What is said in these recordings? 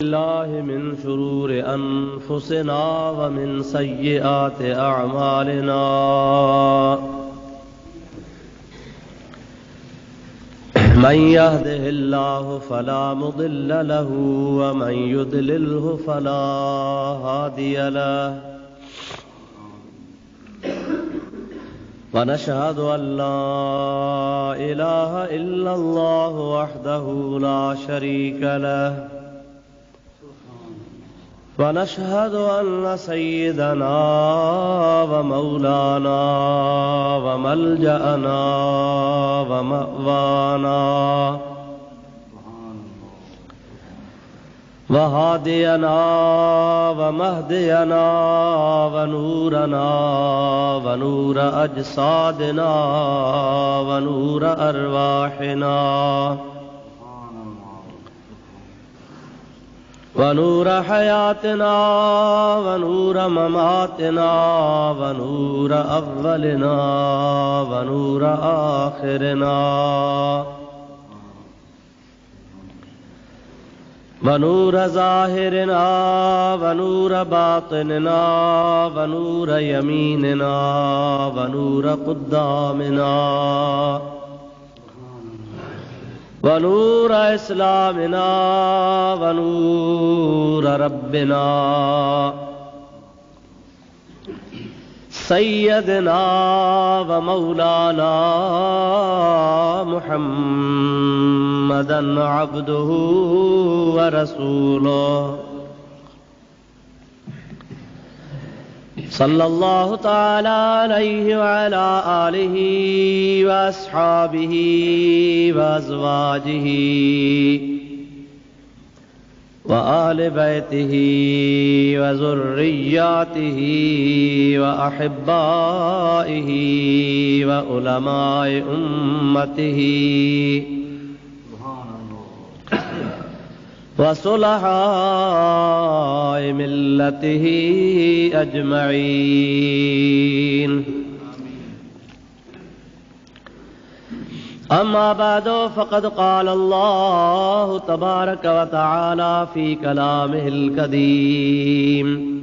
बिल्लाहि मिन शुरूरि अनफुसिना व मिन सय्यिआति अअमालिना मन यहदिहिल्लाहु फला मुदिल्ल लहु व मन युद्लिल्हु फला हादिय लहु व नशहदु अल्ला इलाहा इल्लल्लाहु वहदहु ला शरीका लहु ونشهد أن سيدنا ومولانا وملجأنا ومأوانا وهادينا ومهدينا ونورنا ونور أجسادنا ونور أرواحنا ونور حياتنا ونور مماتنا ونور أولنا ونور آخرنا ونور ظاهرنا ونور باطننا ونور يميننا ونور قدامنا ونور إسلامنا ونور ربنا سيدنا ومولانا محمدا عبده ورسوله صلى الله تعالى عليه وعلى آله وأصحابه وأزواجه وآل بيته وذرياته وأحبائه وعلماء أمته وصلحاء ملته أجمعين أما بعد فقد قال الله تبارك وتعالى في كلامه القديم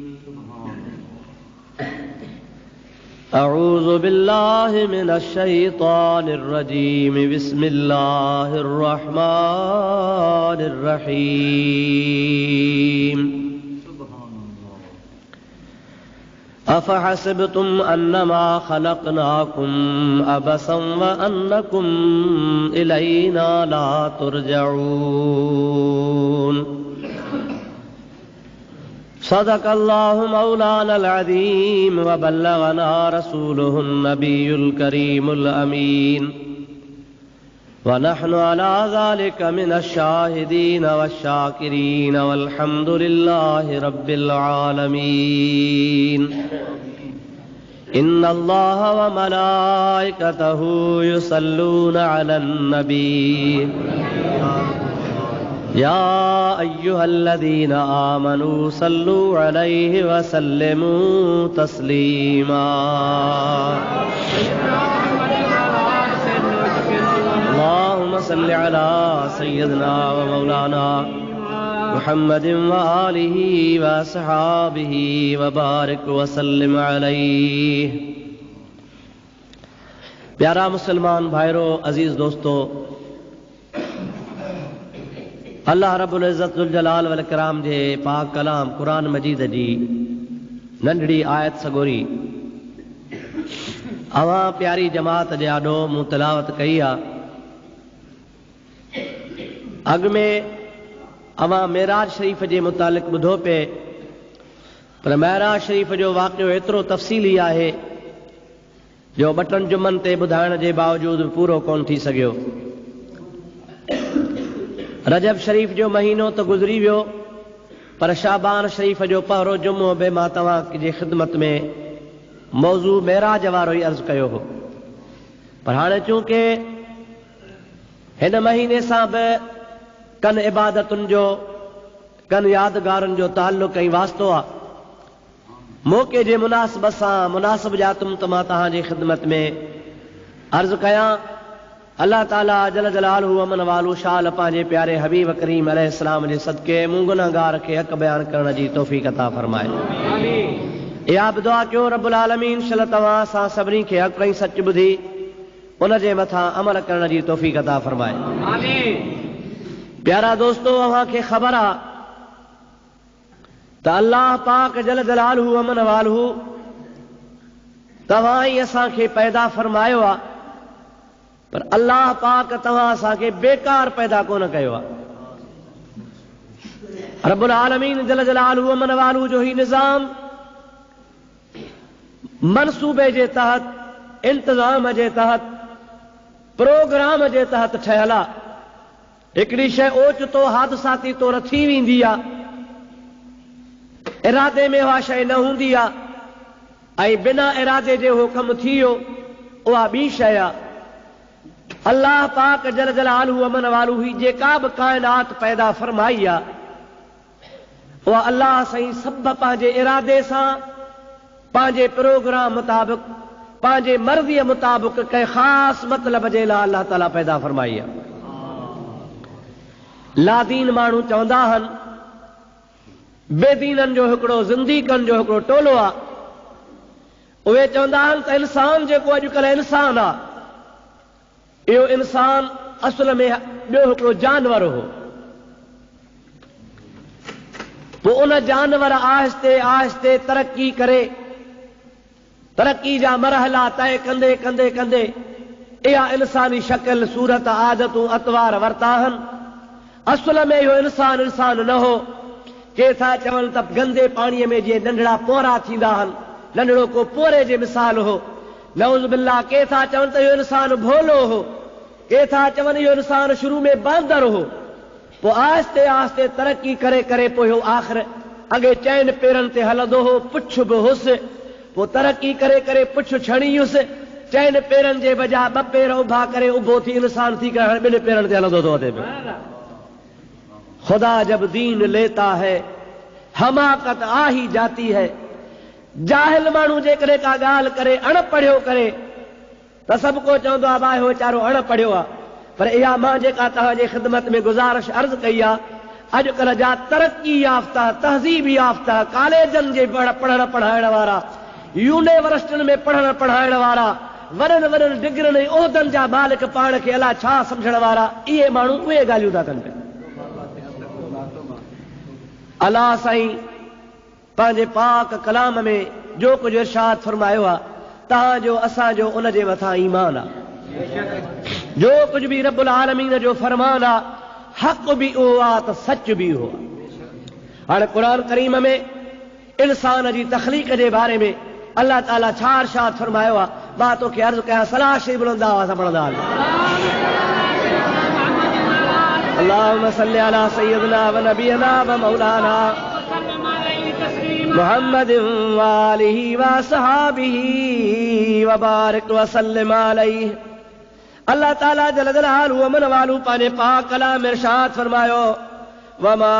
أعوذ بالله من الشيطان الرجيم بسم الله الرحمن الرحيم أفحسبتم أنما خلقناكم عبثا وأنكم إلينا لا ترجعون صدق الله مولانا العظيم وبلغنا رسوله النبي الكريم الأمين ونحن على ذلك من الشاهدين والشاكرين والحمد لله رب العالمين إن الله وملائكته يصلون على النبي يا أيها الذين آمنوا صلوا عليه وسلموا تسليما اللهم صل على سيدنا ومولانا محمد وآله وصحابه وبارك وسلم عليه. प्यारा मुसलमान भाइरों, अजीज दोस्तों, अल्लाह रब्बुल इज़्ज़त ज़ुल जलाल वल इकराम जे पाक कलाम क़ुरान मजीद जी नंढड़ी आयत सगोरी अवां प्यारी जमात जे आॾो मूं तिलावत कई आहे. अॻ में अवां मेराज शरीफ़ जे मुतालिक़ ॿुधो पे, पर मेराज शरीफ़ जो वाक़ियो एतिरो तफ़सीली आहे जो 2 जुमनि ते ॿुधाइण जे बावजूद पूरो कोन थी सघियो. रजब शरीफ़ जो महीनो तो गुज़री वियो, पर शाबान शरीफ़ जो पहिरों जुमो बि मां तव्हां जी ख़िदमत में मौज़ू मेराज वारो ई अर्ज़ु कयो हो. पर हाणे चूंकि हिन महीने सां बि कन इबादतुनि जो, कन यादगारनि जो ताल्लुक़ ऐं वास्तो आहे, मौक़े जे मुनासिब सां मुनासिब जातुम त मां तव्हांजी ख़िदमत में अर्ज़ु कयां अल्लाह ताला जल जलालहू अमन वालू शाल पंहिंजे प्यारे हबीब करीम अलैहिस्सलाम जे सदके मूं गुनहगार खे हक़ बयान करण जी तौफ़ीक़ अता फरमाए। इहा बि दुआ कयो रब्बुल आलमीन शल तव्हां असां सभिनी खे हक़ ऐं सच ॿुधी उन जे मथां अमल करण जी तौफ़ीक़ अता फरमाए। प्यारा दोस्तो, अव्हां खे ख़बर आहे त अल्लाह पाक जल जलालहू अमन वालहू तव्हां ई असांखे पैदा फरमायो आहे, पर अल्लाह पाक तव्हां असांखे बेकार पैदा कोन कयो आहे। रब्बुल आलमीन जल जलालहू अमन वालहू जो ही निज़ाम मनसूबे जे तहत, इंतज़ाम जे तहत, प्रोग्राम जे तहत ठहियल आहे। हिकिड़ी शइ ओचितो हादसाती तौर थी वेंदी आहे, इरादे में उहा शइ न हूंदी आहे, ऐं बिना इरादे जे उहो कमु थी वियो, उहा ॿी शइ आहे। अल्लाह पाक जल जलालहू अमन वालहू ही जेका बि काइनात पैदा फरमाई आहे, उहा अल्लाह साईं सभु पंहिंजे इरादे सां, पंहिंजे प्रोग्राम मुताबिक़, पंहिंजे मर्ज़ीअ मुताबिक़ कंहिं ख़ासि मतिलब जे लाइ अल्लाह ताला पैदा फरमाई आहे। लादीन माण्हू चवंदा आहिनि बेदीननि जो हिकिड़ो ज़िंदगीकनि जो हिकिड़ो टोलो आहे। उहे चवंदा आहिनि त इंसान जेको अॼुकल्ह इंसान आहे, इहो इंसान असल में ॿियो हिकिड़ो जानवर हो। पोइ उन जानवर आहिस्ते आहिस्ते तरक़ी करे, तरक़ी जा मरहला तय कंदे कंदे कंदे इहा इंसानी शक्ल, सूरत, आदतूं, अतवार वरिता आहिनि। असल में इहो इंसान इंसान न हो। के था चवनि त गंदे पाणीअ में जीअं नंढड़ा पोरा थींदा आहिनि, नंढड़ो को पोरे जे मिसाल हो। नऊज़ बिल्लाह। के था चवनि त इहो इंसान भोलो हो, के था चवनि इहो इंसान शुरू में बांदर हो। पोइ आहिस्ते आहिस्ते तरक़ी करे करे पोइ इहो आख़िर अॻे चइनि पेरनि ते हलंदो हो, पुछ बि हुसि। पोइ तरक़ी करे करे पुछ छणीयुसि, चइनि पेरनि जे बजाय 2 पेर उभा करे उभो थी इंसान थी करे हाणे 2 पेरनि ते हलंदो थो अचे पियो। खुदा जब दीन लेता है हमाकत आ ही जाती है। जाहिल माण्हू जेकॾहिं का ॻाल्हि करे, अणपढ़ियो करे, त सभु को चवंदो आहे भाई हो वीचारो अणपढ़ियो आहे। पर इहा मां जेका तव्हांजे ख़िदमत में गुज़ारिश अर्ज़ु कई आहे, अॼुकल्ह जा तरक़ी याफ़्ता, तहज़ीब याफ़्ता, कॉलेजनि जे पढ़ण पढ़ाइण वारा, यूनिवर्सिटियुनि में पढ़ण पढ़ाइण वारा, वॾनि वॾनि डिग्रियुनि ऐं उहिदनि जा मालिक, पाण खे अलाए छा सम्झण वारा, इहे माण्हू उहे ॻाल्हियूं था कनि पिया। अलाह साईं पंहिंजे पाक कलाम में जो कुझु इरशाद फरमायो आहे, तव्हांजो असांजो उन जे मथां ईमान आहे। जो कुझु बि रब्बुल आलमीन जो फरमान आहे, हक़ बि उहो आहे त सच बि उहो आहे। हाणे क़ुरान करीम में इंसान जी तख़लीक़ जे बारे में अल्लाह ताला छा इरशाद फरमायो आहे, मां तोखे अर्ज़ु कयां, सलाह शरीफ़ बुलंद आवाज़ सां पढ़ंदा अल्लाहुम्मा सल्लि अला सय्यिदिना व नबियना व मौलाना मुहम्मद व आलिहि व सहाबिहि व बारिक व सल्लिम अलैहि। अल्लाह ताला जल जलालहू अमन वालू पंहिंजे पाक कलाम में इरशाद फरमायो, वमा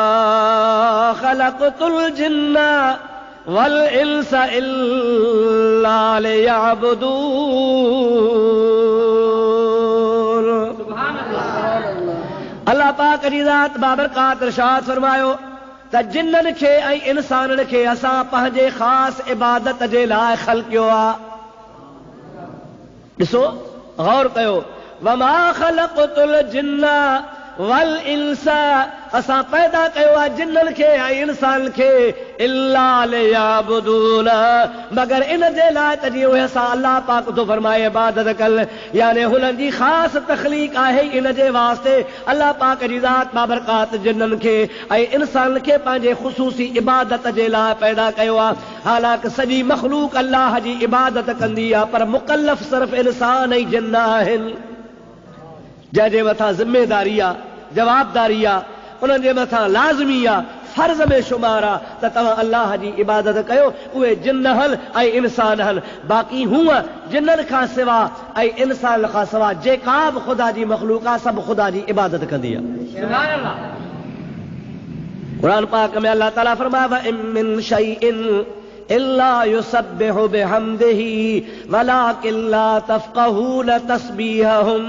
ख़लक़तुल जिन्ना वल इंस इल्ला लियअबुदून। अल्लाह पाक जी ज़ात बाबरकात इरशाद फरमायो त जिन्ननि खे ऐं इंसाननि खे असां पंहिंजे ख़ासि इबादत जे लाइ ख़ल्क़ियो आहे। ॾिसो, गौर कयो, वमा ख़लक़तुल जिन्ना वल इंस, असां पैदा कयो आहे जिन्ननि खे ऐं इंसान खे, इल्ला लियअबुदून, मगर इन जे लाइ त जीअं उहे असां अल्लाह पाक थो फरमाए इबादत कनि, यानी हुननि जी ख़ासि तख़लीक़ आहे। इन जे वास्ते अल्लाह पाक जी ज़ात बाबरकात जिन्ननि खे ऐं इंसान खे पंहिंजे ख़ुसूसी इबादत जे लाइ पैदा कयो आहे। हालांकि सॼी मख़लूक अल्लाह जी इबादत कंदी आहे, पर मुकल्लफ़ सिर्फ़ इंसान ऐं जिन्न आहिनि। जंहिंजे मथां ज़िम्मेदारी आहे, जवाबदारी आहे, उन्हनि जे मथां लाज़मी आहे, फर्ज़ में शुमार आहे त तव्हां अल्लाह जी इबादत कयो। उहे जिन्न हल ऐं इंसान हल, बाक़ी हूअं जिन्ननि खां सिवा ऐं इंसान खां सिवा जेका बि ख़ुदा जी मख़लूक आहे, सभु ख़ुदा जी इबादत कंदी आहे। क़ुरान पाक में अल्लाह ताला फरमाया, व इन मिन शैइन इल्ला युसब्बिहु बिहम्दिही वलाकिन ला तफ़क़हून तस्बीहहुम।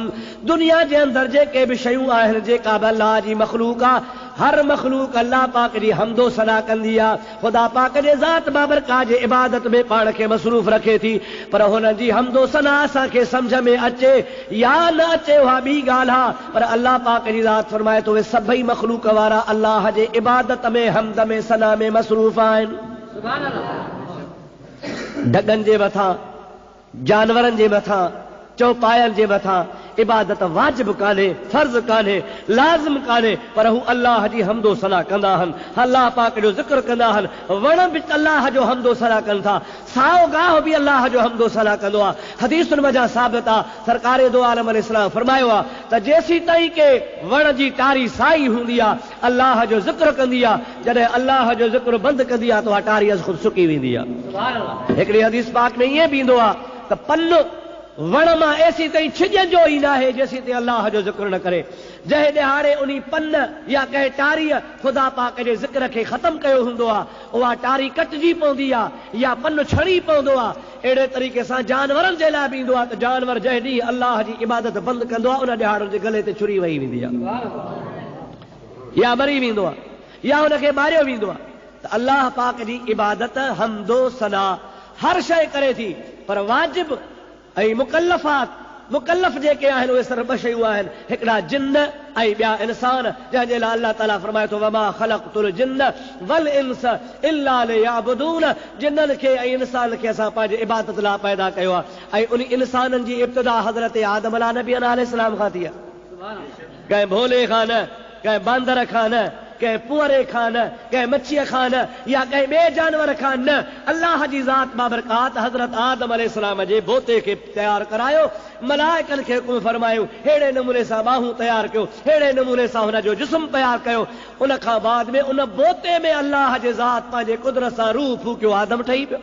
दुनिया जे अंदर जेके बि शयूं आहिनि जेका बि अल्लाह जी मखलूक आहे, हर मखलूक अल्लाह पाक जी हमदो सना कंदी आहे। ख़ुदा पाक जे ज़ात बाबरकात जे इबादत में पाण खे मसरूफ़ रखे थी, पर हुन जी हमदो सना असांखे सम्झ में अचे या न अचे उहा ॿी ॻाल्हि आहे, पर अल्लाह पाक जी ज़ात फरमाए थो उहे सभई मखलूक वारा अल्लाह जे इबादत में हमद में सना में मसरूफ़ आहिनि। ढगनि जे मथां, जानवरनि जे मथां, चौपायनि जे मथां इबादत वाजिब कान्हे, फर्ज़ कान्हे, लाज़िम कान्हे, पर हू अल्लाह जी हमदो सना कंदा आहिनि, अल्लाह पाक जो ज़िक्र कंदा आहिनि। वण बि अल्लाह जो हमदो सना कनि था, साओ गाह बि अल्लाह जो हमदो सना कंदो आहे। हदीसुनि मथां साबित आहे, सरकार दो आलम अलैहिस्सलाम फरमायो आहे त जेसीं ताईं के वण जी टारी साई हूंदी आहे अल्लाह जो ज़िक्र कंदी आहे, जॾहिं अल्लाह जो ज़िक्र बंदि कंदी आहे त उहा टारी अज़ ख़ुदि सुकी वेंदी आहे। हिकिड़ी हदीस पाक में ईअं बि ईंदो आहे त पन वण मां एसी ताईं छिॼंदो ई न आहे जेसीं ताईं अल्लाह जो ज़िक्र न करे। जंहिं ॾिहाड़े उन पन या कंहिं टारीअ ख़ुदा पाक जे ज़िक्र खे ख़तमु कयो हूंदो आहे, उहा टारी कटिजी पवंदी आहे या पन छणी पवंदो आहे। अहिड़े तरीक़े सां जानवरनि जे लाइ बि ईंदो आहे त जानवर जंहिं ॾींहुं अल्लाह जी इबादत बंदि कंदो आहे, उन ॾिहाड़ जे गले ते छुरी वही वेंदी आहे या मरी वेंदो आहे या हुनखे मारियो वेंदो आहे। त अल्लाह पाक जी इबादत हमदो सना हर शइ करे थी, पर वाजिब ऐं मुकल्लफ जेके आहिनि उहे सिर्फ़ ॿ शयूं आहिनि, हिकिड़ा जिन्न ऐं ॿिया इंसान, जंहिंजे लाइ अल्लाह ताला फरमाए थो वमा ख़लक़तुल जिन्न वल इंस इल्ला लियअबुदून। जिन्ननि खे ऐं इंसान खे असां पंहिंजे इबादत लाइ पैदा कयो आहे, ऐं उन इंसाननि जी इब्तिदा हज़रत आदम नबी अलैहिस्सलाम खां थी आहे। कंहिं भोले खां न, कंहिं बांदर खां न, कंहिं पुअरे खां न, कंहिं मच्छीअ खां न, या कंहिं ॿिए जानवर खां न। अल्लाह जी ज़ात बाबरकात हज़रत आदम अलैहिस्सलाम जे बोते खे तयारु करायो, मलाइकनि खे हुकुम फरमायो अहिड़े नमूने सां बाहूं तयारु कयो, अहिड़े नमूने सां हुन जो जिस्म तयारु कयो। उन खां बाद में उन बोते में अल्लाह जे ज़ात पंहिंजे कुदरत सां रूह फूकियो, आदम ठही पियो।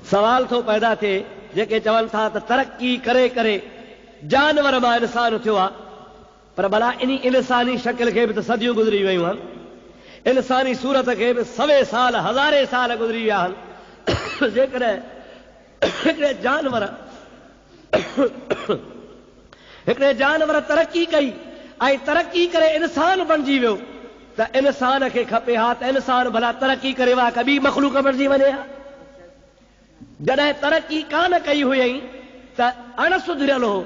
सवाल थो पैदा थिए, जेके चवनि था त तरक़ी करे करे जानवर मां इंसान थियो आहे, पर भला इन इंसानी शकिल खे बि त सदियूं गुज़री वियूं आहिनि, इंसानी सूरत खे बि 100 साल 1000 साल गुज़री विया आहिनि। जेकॾहिं हिकिड़े जानवर तरक़ी कई ऐं तरक़ी करे इंसान बणिजी वियो, त इंसान खे खपे हा त इंसान भला तरक़ी करे वा कॿी मखलूक बणिजी वञे हा। जॾहिं तरक़ी कान कई हुई त अणसुधरियल हो,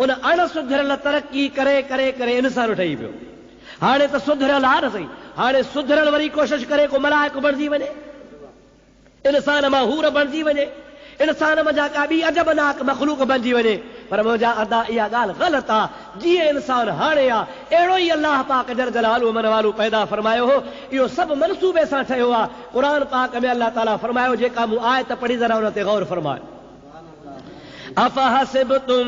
उन अणसुधरियल तरक़ी करे करे करे इंसान ठही पियो। हाणे त सुधरियल आहे न सही, हाणे सुधरियल वरी कोशिशि करे को मलाइक बणिजी वञे, इंसान मां हूर बणिजी वञे, इंसान मज़ा का ॿी अजबनाक मखलूक बणिजी वञे। पर मुंहिंजा अदा इहा ॻाल्हि ग़लति आहे। जीअं इंसान हाणे आहे अहिड़ो ई अल्लाह पाक जल जलालु मनवालु पैदा फरमायो हो, इहो सभु मनसूबे सां ठहियो आहे। क़ुर पाक में अल्लाह ताला फरमायो, जेका मूं आयत पढ़ी ज़रा हुन ते गौर फरमायो, अफहसिबतुम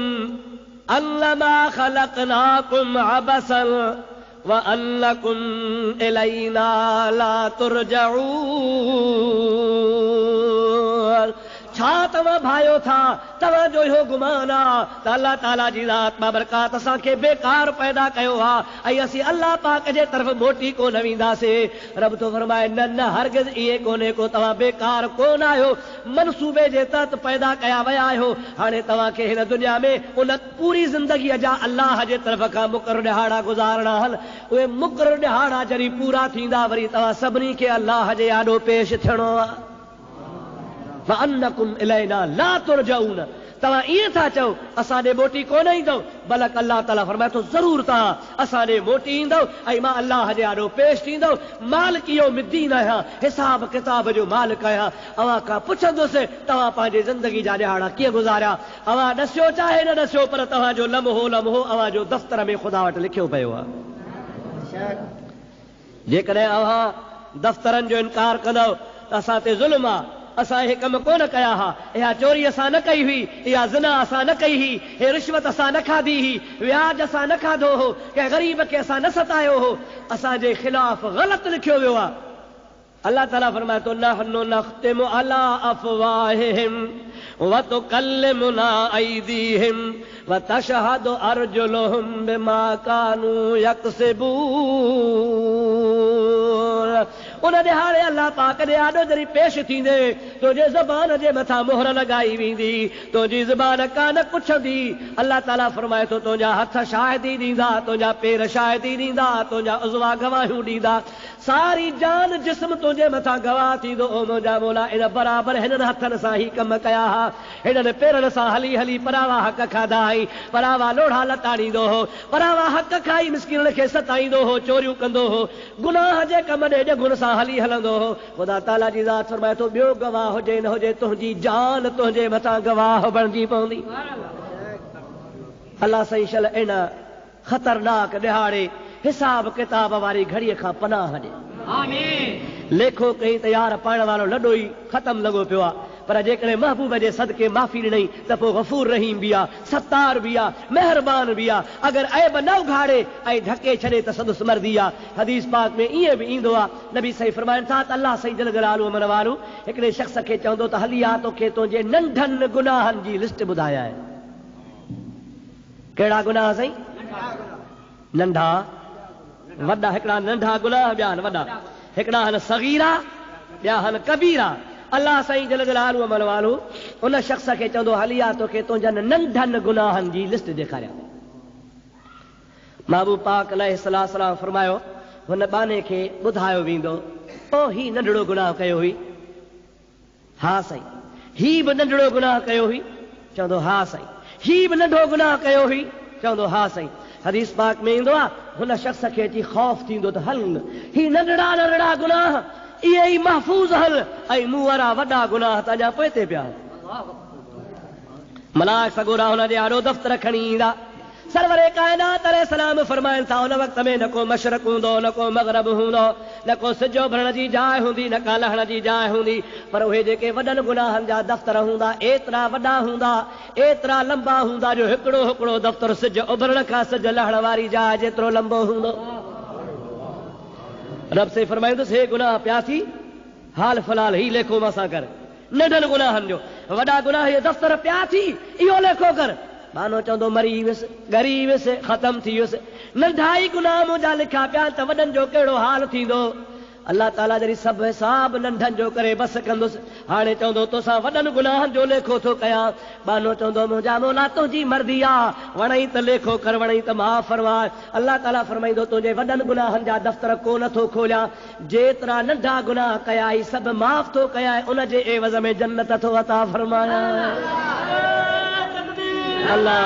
अन्नमा खलक़नाकुम अबसन व अन्नकुम इलैना ला तुरजऊन। छा तव्हां भायो था, तव्हांजो इहो गुमान आहे त अल्लाह ताला जी ज़ात बाबरकात असांखे बेकार पैदा कयो आहे ऐं असीं अल्लाह पाक जे तरफ़ मोटी कोन वेंदासीं। रब थो फरमाए, न न हरगिज़ इहे कोन्हे को, तव्हां बेकार कोन आहियो, मनसूबे जे तहत पैदा कया विया आहियो। हाणे तव्हांखे हिन दुनिया में उन पूरी ज़िंदगीअ जा अल्लाह जे तरफ़ खां मुक़ररु ॾिहाड़ा गुज़ारणा आहिनि। उहे मुक़ररु ॾिहाड़ा जॾहिं पूरा थींदा, वरी तव्हां सभिनी खे अल्लाह जे आॾो पेश थियणो आहे। वअन्नकुम इलैना ला तुरजऊन। तव्हां ईअं था चओ असां ॾे मोटी कोन ईंदव, बल्कि अल्लाह ताला फरमाए थो ज़रूर तव्हां असां ॾे मोटी ईंदव ऐं मां अल्लाह जे आॾो पेश थींदव। मालिक इहो मिद्दीन आहियां, हिसाब किताब जो मालिक आहियां। अव्हां खां पुछंदुसि तव्हां पंहिंजी ज़िंदगी जा ॾिहाड़ा कीअं गुज़ारिया। अव्हां ॾसियो चाहे न ॾसियो, पर तव्हांजो लम्हो लम्हो अव्हां जो दफ़्तर में ख़ुदा वटि लिखियो पियो आहे। जेकॾहिं अव्हां दफ़्तरनि जो इनकार कंदव त असां ते ज़ुल्म आहे, असां इहे कम कोन कया हा, इहा चोरी असां न कई हुई, इहा ज़िना असां न कई हुई, हे रिश्वत असां न खाधी हुई, व्याज असां न खाधो हो, कंहिं ग़रीब खे असां न सतायो हो, असांजे ख़िलाफ़ ग़लति लिखियो वियो आहे। अल्लाह ताला फरमाए थो, नहनु नख्तिमु अला अफ़वाहिहिम व तुकल्लिमुना ऐदीहिम व तशहदु अर्जुलुहुम बिमा कानू यक्सिबून। उन दिहाड़े अल्लाह पाक दे आॾो जरी पेश थींदे तुंहिंजे ज़बान जे मथां मोहर लगाई वेंदी, तुंहिंजी ज़बान कान पुछंदी। अल्लाह ताला फरमाए थो तुंहिंजा हथ शाहिदी ॾींदा, तुंहिंजा पेर शाहिदी ॾींदा, तुंहिंजा उज़वा गवाहियूं ॾींदा, सारी जान जिस्म तुंहिंजे मथां गवाह थींदो। ओ मुंहिंजा मौला इन बराबरि हिननि हथनि सां ई कम कया हा, हिननि पेरनि सां हली हली परावा हक़ खाधा आई, परावा लोढ़ा लताड़ींदो हो, परावा हक़ खाई मिस्किन खे सताईंदो हो, चोरियूं कंदो हो, गुनाह जे कम ॾे ॼगुन सां हली हलंदो हो। ख़ुदा ताला जी ज़ात फरमाए थो ॿियो गवाह हुजे न हुजे तुंहिंजी जान तुंहिंजे मथां गवाह बणिजी पवंदी। अल्लाह सही शल इन ख़तरनाक ॾिहाड़े हिसाब किताब वारी घड़ीअ खां पनाह ॾे। लेखो कई तयार पाइण वारो लॾो ई ख़तम लॻो पियो आहे, पर जेकॾहिं महबूब जे सदके माफ़ी ॾिनई त पोइ गफ़ूर रहीम बि आहे, सत्तार बि आहे, महिरबान बि आहे। अगरि ऐब न उघाड़े ऐं ढके छॾे त सदुस मर्दी आहे। हदीस पाक में ईअं बि ईंदो आहे, नबी सही फरमाइनि था त अल्लाह सही जल जलालहु मन वारो हिकिड़े शख़्स खे चवंदो त हली आ तोखे तुंहिंजे नंढनि गुनाहनि जी लिस्ट ॿुधायां। कहिड़ा गुनाह साईं? नंढा वॾा, हिकिड़ा नंढा गुनाह ॿिया आहिनि वॾा, हिकिड़ा आहिनि सगीरा ॿिया आहिनि कबीरा। अल्लाह साईं जल जलालहु मन वारो उन शख़्स खे चवंदो हली आ तोखे तुंहिंजनि नंढनि गुनाहनि जी लिस्ट ॾेखारियां। महबूब पाक अलैहिस्सलाम फरमायो हुन बाने खे ॿुधायो वेंदो, ओ ही नंढड़ो गुनाह कयो हुई? हा साईं। ही बि नंढड़ो गुनाह कयो हुई? चवंदो हा साईं। ही बि नंढो गुनाह कयो हुई? चवंदो हा साईं। हदीस पाक में ईंदो आहे हुन शख़्स खे अची ख़ौफ़ थींदो त हल ही नंढड़ा नंढड़ा गुनाह इहे ई महफ़ूज़ हल ऐं मूं वारा वॾा गुनाह त अञा पोइ ते पिया। मलाक सगोरा हुन जे आॾो दफ़्तर खणी ईंदा। सरवरे कायनात अलैहिस्सलाम फरमाइनि था उन वक़्त में न को मशरक़ हूंदो, न को मग़रब हूंदो, न को सिज उभरण जी जाइ हूंदी, न का लहण जी जाइ हूंदी, पर उहे जेके वॾनि गुनाहनि जा दफ़्तर हूंदा एतिरा वॾा हूंदा, एतिरा लंबा हूंदा जो हिकिड़ो हिकिड़ो दफ़्तर सिज उभरण खां सिज लहण वारी जाइ जेतिरो लंबो हूंदो। रब से फरमाईंदुसि हे गुनाह पिया थी, हाल फ़िलहाल ही लेखो मां कर। नंढनि गुनाहनि जो वॾा गुनाह इहे दफ़्तर पिया थी, इहो लेखो कर। मानो चवंदो मरी वियुसि, ॻरी वियुसि, ख़तम थी वियुसि। नंढा ई गुनाह मुंहिंजा लिखिया पिया त वॾनि जो कहिड़ो हाल थींदो। अल्लाह ताला जॾहिं सभु हिसाब नंढनि जो करे बसि कंदुसि, हाणे चवंदो तोसां वॾनि गुनाहनि जो लेखो थो कयां। बानो चवंदो मुंहिंजा मौला तुंहिंजी मर्ज़ी आहे, वणई त लेखो कर, वणई त माफ़ फरमाए। अल्लाह ताला फरमाईंदो तुंहिंजे वॾनि गुनाहनि जा दफ़्तर को नथो खोलियां, जेतिरा नंढा गुनाह कया ई सभु माफ़ थो कयां, उनजे एवज़ में जन्नत थो अता फरमायां। अल्लाह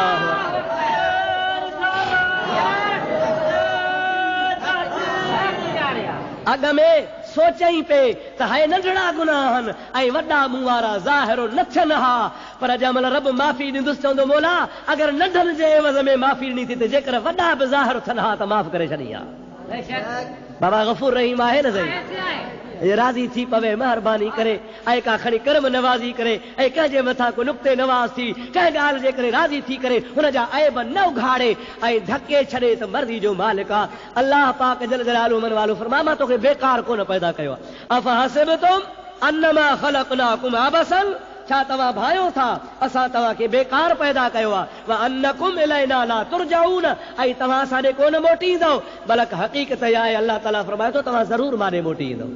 अॻ में सोचई पे त हाय नंढड़ा गुनाह आहिनि ऐं वॾा मूं वारा ज़ाहिरो न थियनि हा, पर जंहिंमहिल रब माफ़ी ॾींदुसि चवंदो मौला अगरि नंढनि जे एवज़ में माफ़ी ॾिनी थी त जेकर वॾा बि ज़ाहिर थियनि हा त माफ़ करे छॾी हा। बाबा गफ़ूर रहीम आहे न सही, राज़ी थी पवे महिरबानी करे ऐं का खणी कर्म नवाज़ी करे ऐं कंहिंजे मथां को नुक़्ते नवाज़ थी कंहिं ॻाल्हि जे करे राज़ी थी करे हुनजा ऐब न उघाड़े ऐं धके छॾे त मर्ज़ी जो मालिक आहे। अल्लाह पाक जल जलालहु मन वालो फरमाए मां तोखे बेकार कोन पैदा कयो आहे। अफ़हसिबतुम अन्नमा ख़लक़नाकुम अबसन, छा तव्हां भायो था असां तव्हांखे बेकार पैदा कयो आहे। व अन्नकुम इलैना ला तुरजाऊन, ऐं तव्हां असांॾे कोन मोटींदव, बल्कि हक़ीक़त आहे अल्लाह ताला फरमाए थो तव्हां ज़रूर माने मोटी ईंदव।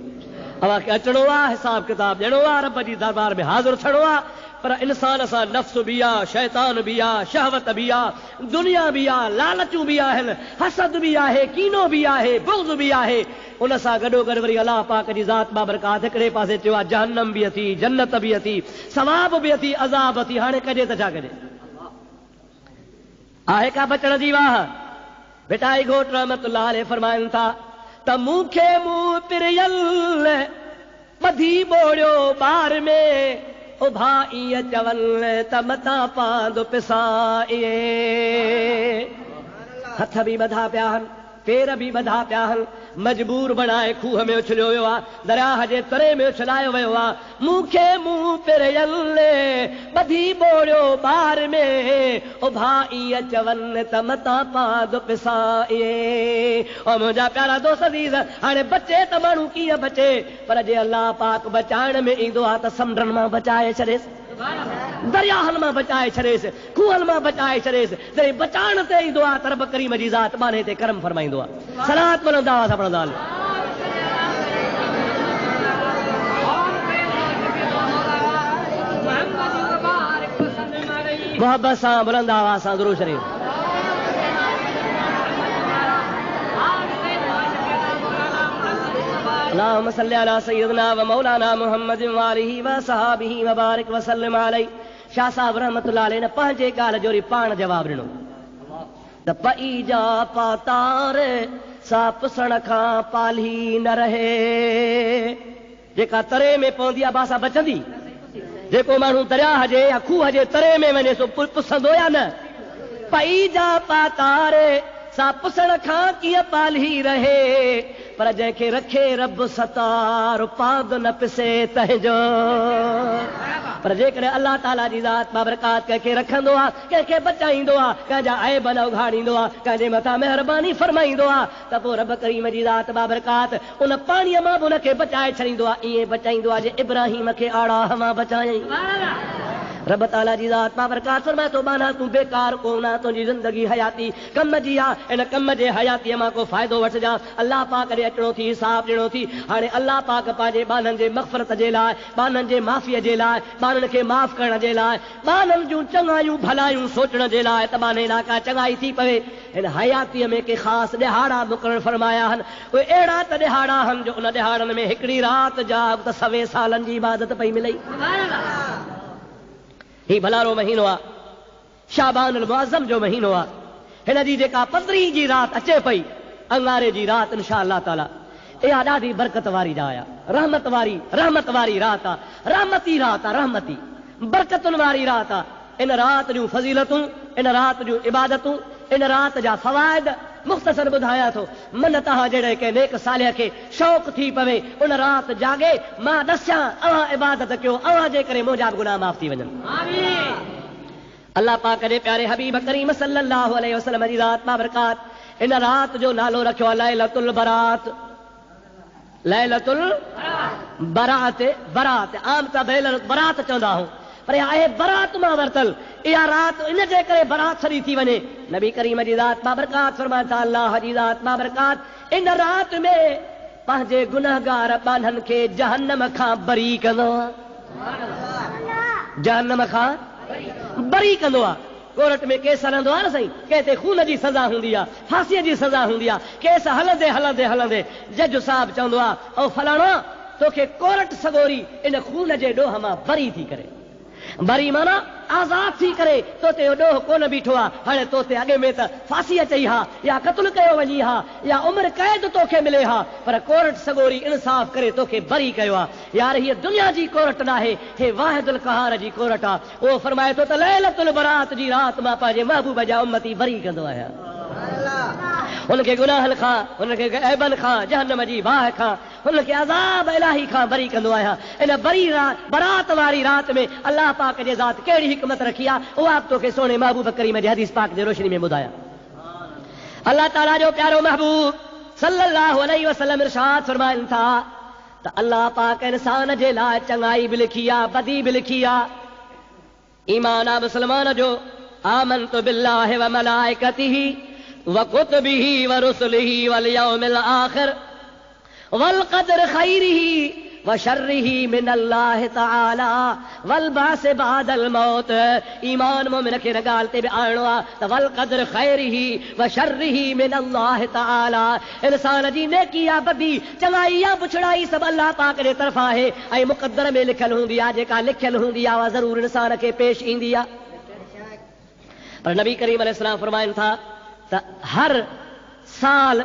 तव्हांखे अचणो आहे, हिसाब किताब ॾियणो आहे, रब जी दरबार में हाज़िर थियणो आहे, पर इंसान सां नफ़्स बि आहे, शैतान बि आहे, शहवत बि आहे, दुनिया बि आहे, लालचूं बि आहिनि, हसद बि आहे, कीनो बि आहे, बुग़्ज़ बि आहे। उन सां गॾो गॾु वरी अलाह पाक जी ज़ात बाबरकात हिकिड़े पासे चयो आहे जहन्नम बि अथी, जन्नत बि अथी, सवाब बि अथी, अज़ाब अथी। हाणे कजे त छा कजे? आहे का बचण जी वाह? बेटा घोट रहमतुल्लाह अलैह फरमाइनि था त मूंखे मूं पिरियल ॿधी ॿोड़ियो ॿार में, ओ भाई चवनि त मता पांदो पिसाए। हथ बि ॿधा पिया आहिनि, पेर बि ॿधा पिया आहिनि, मजबूर बणाए खूह में उछलियो वियो आहे, दरियाह जे तरे में उछलायो वियो आहे। मूंखे मूं पिरियल ॿधी ॿोड़ियो ॿार में, ओ भाई चवनि त मता पांदो पिसाए। ओ मुंहिंजा प्यारा दोस्त अज़ीज़, हाणे बचे त माण्हू कीअं बचे, पर जे अल्लाह पाक बचाइण में ईंदो आहे त समुंडनि मां बचाए छॾेसि, दरियाहनि मां बचाए छॾेसि, खूहनि मां बचाए छॾेसि। जॾहिं बचाइण ते ईंदो आहे त रब करीम जी ज़ात बाने ते करम फरमाईंदो आहे। सलात पढ़ंदा हुआ, पढ़ंदा मोहब्बत सां बुलंद आवाज़ सां दुरूद शरीफ। अल्लाहुम्मा सल्लि अला सय्यिदिना व मौलाना मुहम्मद व आलिहि व सहाबिहि व बारिक व सल्लिम अलैहि। शाह साहब रहमतुल्लाह अलैहि ने पंहिंजे ॻाल्हि जो पाण जवाब ॾिनो त पई जा पातार सा पुसण खां पाली न रहे। जेका तरे में पवंदी आहे बासा बचंदी। जेको माण्हू दरिया हुजे या खूह हुजे तरे में वञे सो पुसंदो या न। पई जा पातार सा पुसण खां कीअं पाली रहे, पर जंहिंखे रखे रब सतार पाद न पिसे तंहिंजो। पर जेकॾहिं अल्लाह ताला जी ज़ात बाबरकात कंहिंखे रखंदो आहे, कंहिंखे बचाईंदो आहे, कंहिंजा ऐब न उघाड़ींदो आहे, कंहिंजे मथां महिरबानी फरमाईंदो आहे, त पोइ रब करीम जी ज़ात बाबरकात उन पाणीअ मां बि उनखे बचाए छॾींदो आहे। ईअं बचाईंदो आहे जे इब्राहिम खे आड़ा हवा बचायईं। रब ताला जी ज़ात बाबरकात फरमाए थो बाना तूं बेकार कोन आहे, तुंहिंजी ज़िंदगी हयाती कम जी आहे। इन कम जे हयातीअ मां को फ़ाइदो वठिजांइ। अल्लाह पाक ॾे अचिणो थी, हिसाब ॾियणो थी। हाणे अल्लाह पाक पंहिंजे ॿारनि जे मग़फ़रत जे लाइ, ॿारनि जे माफ़ीअ जे लाइ, ॿारनि खे माफ़ करण जे लाइ, ॿारनि जूं चङायूं भलायूं सोचण जे लाइ त ॿारनि इलाइक़ा चङाई थी पवे। हिन हयातीअ में के ख़ासि ॾिहाड़ा मुक़ररु फरमाया आहिनि। उहे अहिड़ा त ॾिहाड़ा आहिनि जो उन ॾिहाड़नि में हिकिड़ी राति जाग त 100 सालनि जी इबादत पई मिले। ही भलारो महीनो आहे, शाबानुल मुअज़्ज़म जो महीनो आहे। हिन जी जेका 15 जी राति अचे पई, अंगारे जी राति इंशा अल्लाह ताला, इहा ॾाढी बरकत वारी ॼाए आहे, रहमत वारी राति आहे, रहमती राति आहे, रहमती बरकतुनि वारी राति आहे। इन राति जूं फज़ीलतूं, इन राति जूं इबादतूं, इन राति जा फ़वाइद मुख़्तसर ॿुधायां थो। मन तव्हां जहिड़े कंहिं नेक सालिह खे शौक़ थी पवे उन राति जागे, मां ॾसियां अव्हां इबादत कयो, अव्हां जे करे मुंहिंजा बि गुनाह माफ़ थी वञनि। अल्लाह पाक जे प्यारे हबीब करीम सल्लल्लाहु अलैहि वसल्लम जी रात बाबरकात, इन राति जो नालो रखियो आहे लैलतुल बरात। लैलतुल बरात, बरात आम त बरात चवंदा आहियूं, पर आहे बरात मां वरतल। इहा राति इन जे करे बरात सॼी थी वञे। नबी करीम जी ज़ात बाबरकात फरमाए था, अल्लाह जी ज़ात बाबरकात इन राति में पंहिंजे गुनहगार ॿारनि खे जहन्नम खां बरी कंदो आहे। जहन्नम खां बरी कंदो आहे। कोर्ट में केस हलंदो आहे न साईं, कंहिं ते खून जी सज़ा हूंदी आहे, फांसीअ जी सज़ा हूंदी आहे। केस हलंदे हलंदे हलंदे जज साहब चवंदो आहे, ओ फलाणो तोखे कोर्ट सगोरी इन खून जे ॾोह मां बरी थी करे, बरी माना आज़ाद थी करे, तोते ॾोह कोन बीठो आहे। हाणे तोते अॻे में त फांसी अचई हा, या क़त्ल कयो वञी हा, या उमिरि क़ैद तोखे मिले हा, पर कोर्ट सगोरी इंसाफ़ करे तोखे बरी कयो आहे। यार हीअ दुनिया जी कोर्ट न आहे, हे वाहिदुल क़हार जी कोर्ट आहे। उहो फरमाए थो त लैलतुल बरात जी राति मां पंहिंजे महबूब जा उम्मती बरी कंदो आहियां। हुनखे गुनाहनि खां, हुनखे ऐबनि खां, जहन्नम जी बाहि खां, हुनखे अज़ाब इलाही खां बरी कंदो आहियां। इन बरी बरात वारी राति में अल्लाह पाक जे ज़ात कहिड़ी हिकमत रखी आहे, उहा तोखे सोने महबूब करीम जे हदीस पाक जे रोशनी में ॿुधायां। अल्लाह ताला जो प्यारो महबूब सल्लल्लाहु अलैहि वसल्लम इरशाद फरमाइनि था त अल्लाह पाक इंसान जे लाइ चङाई बि लिखी आहे, बदी बि लिखी आहे। ईमान आहे मुस्लमान जो, आमनतु बिल्लाहि व मलाइकतिही व कुतुबिही व रुसुलिही वल यौमिल आखिर वल क़द्र खैरिही व शर्रिही मिन अल्लाह तआला वल बास बादल मौत। ईमान मोमिन खे न ॻाल्हि ते बि आणो आहे त वल क़द्र खैरिही व शर्रिही मिन अल्लाह तआला। इंसान जी नेकी या बदी, चङाई या बुछड़ाई सभु अल्लाह पाक जे तरफ़ां आहे, ऐं मुक़द्दर में लिखियल हूंदी आहे। जेका लिखियल हूंदी आहे उहा ज़रूर इंसान खे पेश ईंदी आहे। पर नबी करीम अलैहिस्सलाम फरमाइनि था त हर साल